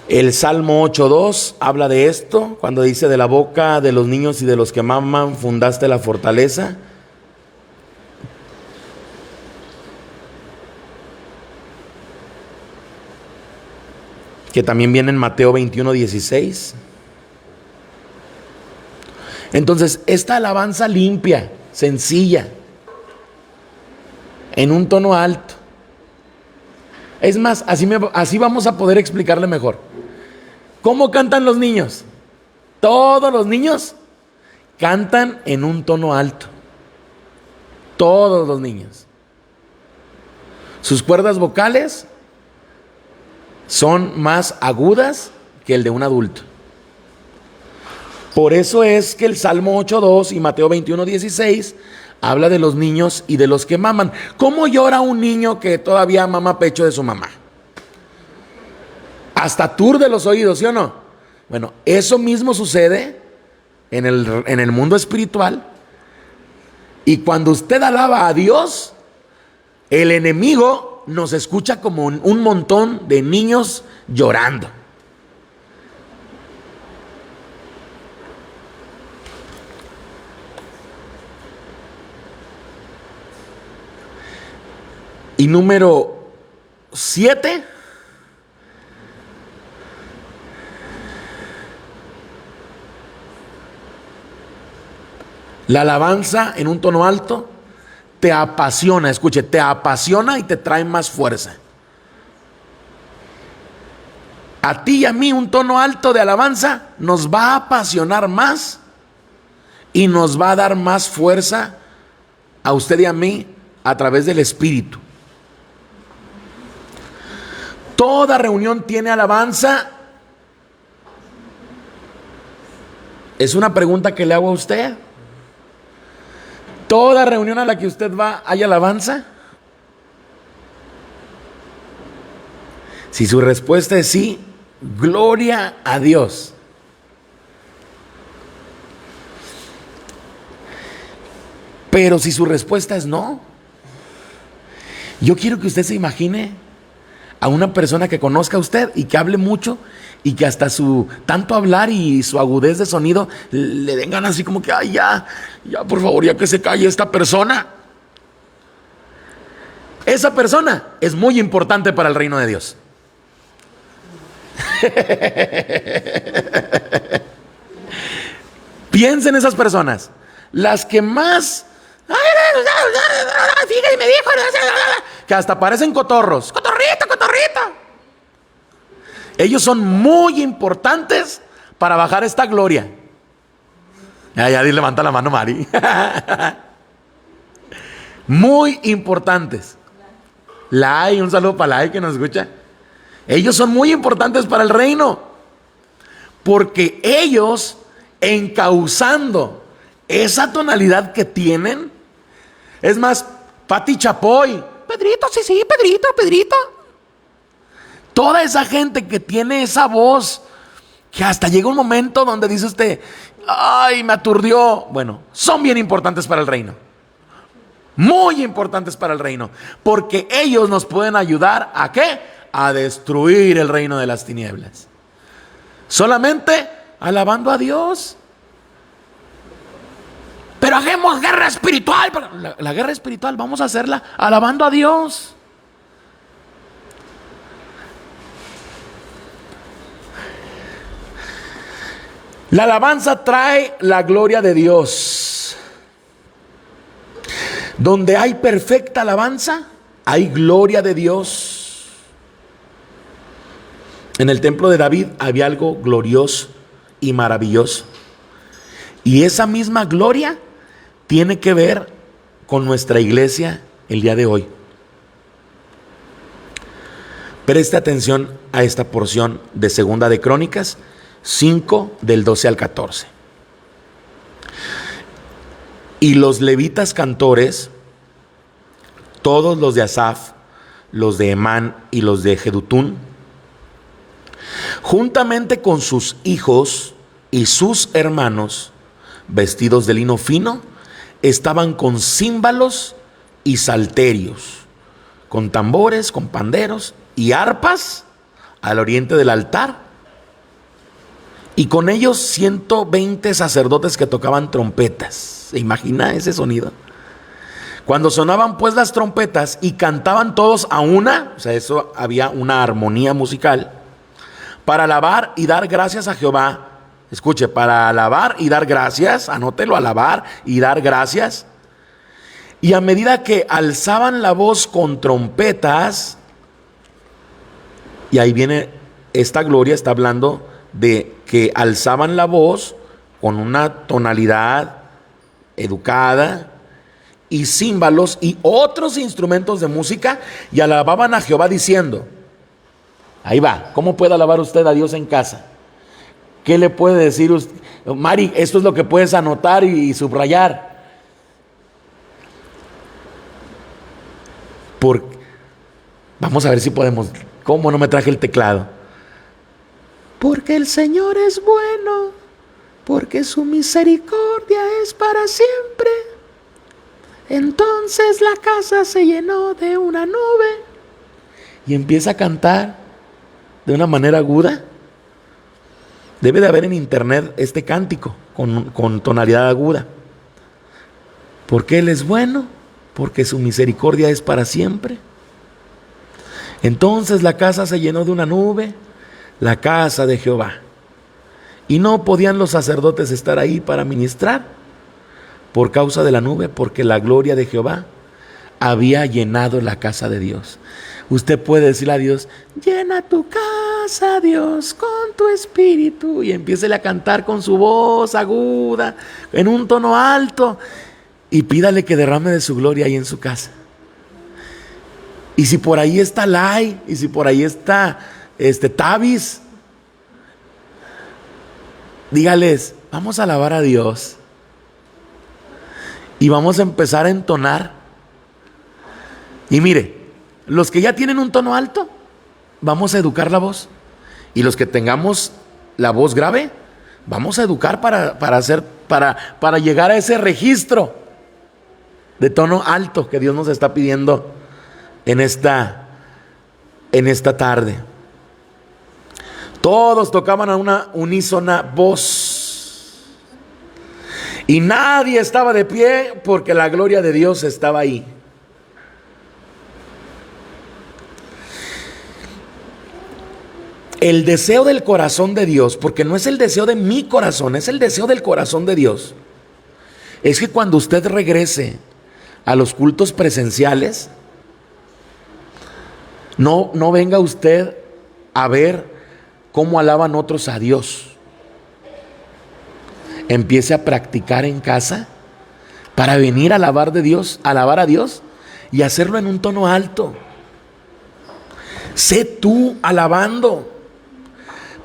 El Salmo 8:2 habla de esto, cuando dice: de la boca de los niños y de los que maman fundaste la fortaleza. Que también viene en Mateo 21:16. Entonces, esta alabanza limpia, sencilla, en un tono alto. Es más, así vamos a poder explicarle mejor. ¿Cómo cantan los niños? Todos los niños cantan en un tono alto. Todos los niños. Sus cuerdas vocales son más agudas que el de un adulto. Por eso es que el Salmo 8:2 y Mateo 21:16 habla de los niños y de los que maman. ¿Cómo llora un niño que todavía mama pecho de su mamá? Hasta aturde los oídos, ¿sí o no? Bueno, eso mismo sucede en el mundo espiritual. Y cuando usted alaba a Dios, el enemigo nos escucha como un montón de niños llorando. Y número 7. La alabanza en un tono alto te apasiona, escuche, te apasiona y te trae más fuerza. A ti y a mí un tono alto de alabanza nos va a apasionar más y nos va a dar más fuerza a usted y a mí a través del Espíritu. Toda reunión tiene alabanza. Es una pregunta que le hago a usted. ¿Toda reunión a la que usted va hay alabanza? Si su respuesta es sí, gloria a Dios. Pero si su respuesta es no, yo quiero que usted se imagine a una persona que conozca a usted y que hable mucho y que hasta su tanto hablar y su agudez de sonido le den ganas así como que, ay, ya, por favor, ya que se calle esta persona. Esa persona es muy importante para el reino de Dios. Piensen en esas personas, las que más, fíjate, me dijo, que hasta parecen cotorros, cotorrito. Ellos son muy importantes para bajar esta gloria. Ya levanta la mano, Mari. Muy importantes. Lai, un saludo para Lai que nos escucha. Ellos son muy importantes para el reino. porque ellos, encauzando esa tonalidad que tienen, es más, Pati Chapoy, Pedrito, sí, Pedrito. Toda esa gente que tiene esa voz, que hasta llega un momento donde dice usted, ay, me aturdió. Bueno, son bien importantes para el reino. Muy importantes para el reino. Porque ellos nos pueden ayudar ¿a qué? A destruir el reino de las tinieblas. Solamente alabando a Dios. Pero hagamos guerra espiritual. La guerra espiritual vamos a hacerla alabando a Dios. La alabanza trae la gloria de Dios. Donde hay perfecta alabanza, hay gloria de Dios. En el templo de David había algo glorioso y maravilloso. Y esa misma gloria tiene que ver con nuestra iglesia el día de hoy. Preste atención a esta porción de Segunda de Crónicas 5 del 12 al 14. Y los levitas cantores, todos los de Asaf, los de Emán y los de Jedutún, juntamente con sus hijos y sus hermanos, vestidos de lino fino, estaban con címbalos y salterios, con tambores, con panderos y arpas al oriente del altar. Y con ellos 120 sacerdotes que tocaban trompetas. ¿Se imagina ese sonido? Cuando sonaban pues las trompetas y cantaban todos a una, o sea, eso había una armonía musical, para alabar y dar gracias a Jehová. Escuche, para alabar y dar gracias, anótelo, alabar y dar gracias. Y a medida que alzaban la voz con trompetas, y ahí viene esta gloria, está hablando de que alzaban la voz con una tonalidad educada y címbalos y otros instrumentos de música, y alababan a Jehová diciendo, ahí va, ¿cómo puede alabar usted a Dios en casa? ¿Qué le puede decir usted? Mari, esto es lo que puedes anotar y subrayar. Vamos a ver si podemos. ¿Cómo no me traje el teclado? Porque el Señor es bueno, porque su misericordia es para siempre. Entonces la casa se llenó de una nube. Y empieza a cantar de una manera aguda. Debe de haber en internet este cántico con tonalidad aguda. Porque Él es bueno, porque su misericordia es para siempre. Entonces la casa se llenó de una nube, la casa de Jehová. Y no podían los sacerdotes estar ahí para ministrar por causa de la nube, porque la gloria de Jehová había llenado la casa de Dios. Usted puede decirle a Dios, llena tu casa, Dios, con tu espíritu. Y empiécele a cantar con su voz aguda, en un tono alto. Y pídale que derrame de su gloria ahí en su casa. Y si por ahí está Lai, y si por ahí está Tavis, dígales, vamos a alabar a Dios. Y vamos a empezar a entonar. Y mire, los que ya tienen un tono alto, vamos a educar la voz. Y los que tengamos la voz grave, vamos a educar para llegar a ese registro de tono alto que Dios nos está pidiendo en esta tarde. Todos tocaban a una unísona voz. Y nadie estaba de pie porque la gloria de Dios estaba ahí. El deseo del corazón de Dios, porque no es el deseo de mi corazón, es el deseo del corazón de Dios, es que cuando usted regrese a los cultos presenciales, no venga usted a ver cómo alaban otros a Dios. Empiece a practicar en casa para venir a alabar a Dios y hacerlo en un tono alto. Sé tú alabando.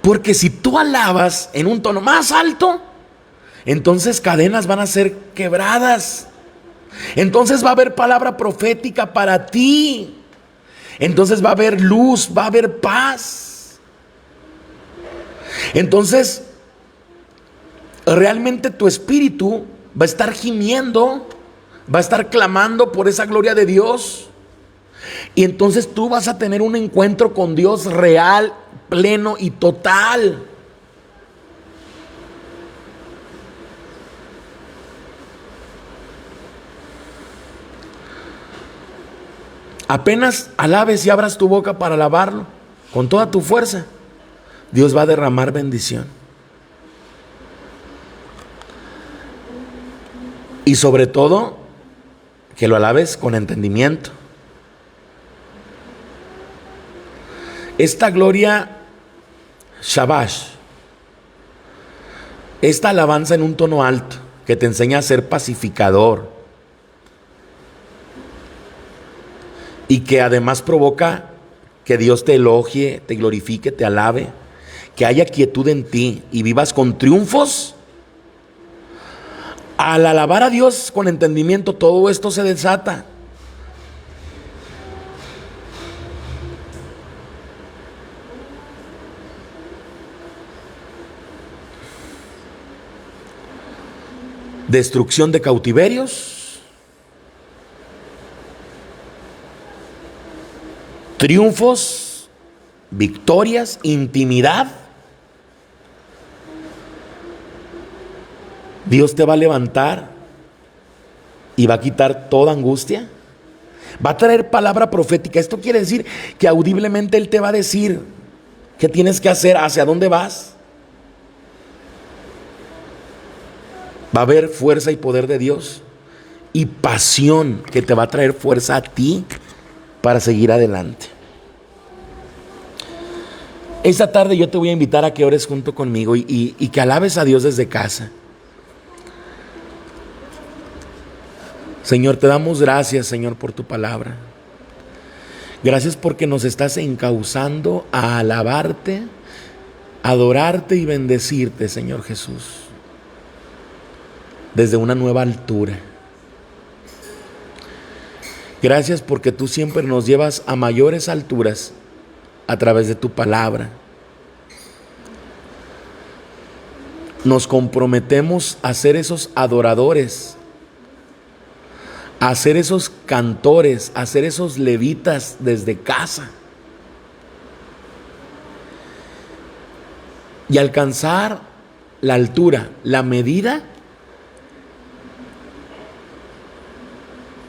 Porque si tú alabas en un tono más alto, entonces cadenas van a ser quebradas. Entonces va a haber palabra profética para ti. Entonces va a haber luz, va a haber paz. Entonces, realmente tu espíritu va a estar gimiendo, va a estar clamando por esa gloria de Dios. Y entonces tú vas a tener un encuentro con Dios real, pleno y total. Apenas alabes y abras tu boca para alabarlo con toda tu fuerza, Dios va a derramar bendición. Y sobre todo, que lo alabes con entendimiento. Esta gloria Shabash, esta alabanza en un tono alto, que te enseña a ser pacificador, y que además provoca que Dios te elogie, te glorifique, te alabe, que haya quietud en ti y vivas con triunfos. Al alabar a Dios con entendimiento, todo esto se desata. Destrucción de cautiverios, triunfos, victorias, intimidad. Dios te va a levantar y va a quitar toda angustia. Va a traer palabra profética. Esto quiere decir que audiblemente Él te va a decir qué tienes que hacer, hacia dónde vas. Va a haber fuerza y poder de Dios y pasión que te va a traer fuerza a ti para seguir adelante. Esta tarde yo te voy a invitar a que ores junto conmigo y que alabes a Dios desde casa. Señor, te damos gracias, Señor, por tu palabra. Gracias porque nos estás encauzando a alabarte, adorarte y bendecirte, Señor Jesús, desde una nueva altura. Gracias porque tú siempre nos llevas a mayores alturas a través de tu palabra. Nos comprometemos a ser esos adoradores, a ser esos cantores, a ser esos levitas desde casa y alcanzar la altura, la medida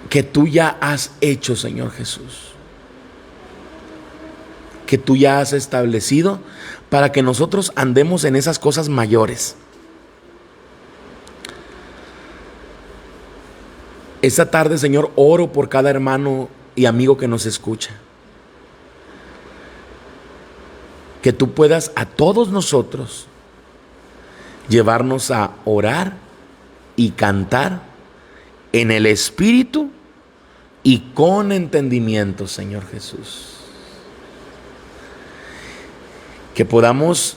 que tú ya has hecho, Señor Jesús, que tú ya has establecido para que nosotros andemos en esas cosas mayores. Esta tarde, Señor, oro por cada hermano y amigo que nos escucha. Que tú puedas a todos nosotros llevarnos a orar y cantar en el Espíritu y con entendimiento, Señor Jesús. Que podamos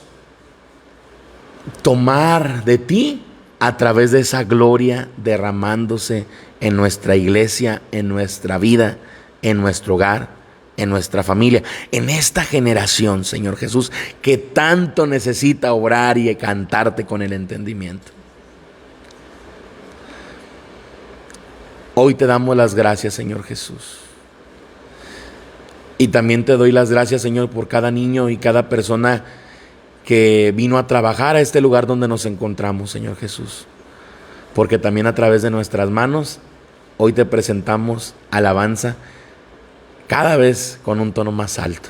tomar de ti a través de esa gloria derramándose en nuestra iglesia, en nuestra vida, en nuestro hogar, en nuestra familia, en esta generación, Señor Jesús, que tanto necesita orar y cantarte con el entendimiento. Hoy te damos las gracias, Señor Jesús. Y también te doy las gracias, Señor, por cada niño y cada persona que vino a trabajar a este lugar donde nos encontramos, Señor Jesús. Porque también a través de nuestras manos, hoy te presentamos alabanza cada vez con un tono más alto.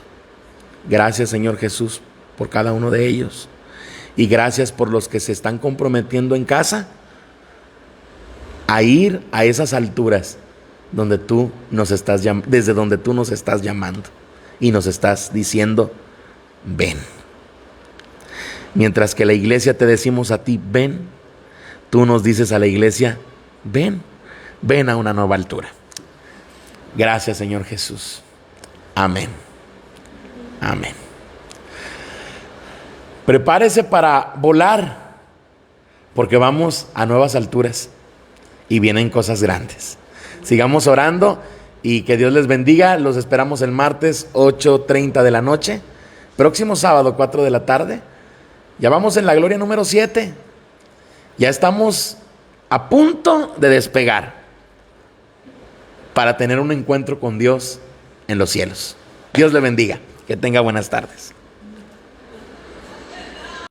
Gracias, Señor Jesús, por cada uno de ellos. Y gracias por los que se están comprometiendo en casa a ir a esas alturas donde tú nos estás desde donde tú nos estás llamando y nos estás diciendo, ven. Mientras que la iglesia te decimos a ti, ven, tú nos dices a la iglesia, ven, ven a una nueva altura. Gracias, Señor Jesús. Amén. Amén. Prepárese para volar, porque vamos a nuevas alturas y vienen cosas grandes. Sigamos orando y que Dios les bendiga. Los esperamos el martes 8:30 de la noche. Próximo sábado 4 de la tarde. Ya vamos en la gloria número 7. Ya estamos a punto de despegar para tener un encuentro con Dios en los cielos. Dios le bendiga. Que tenga buenas tardes.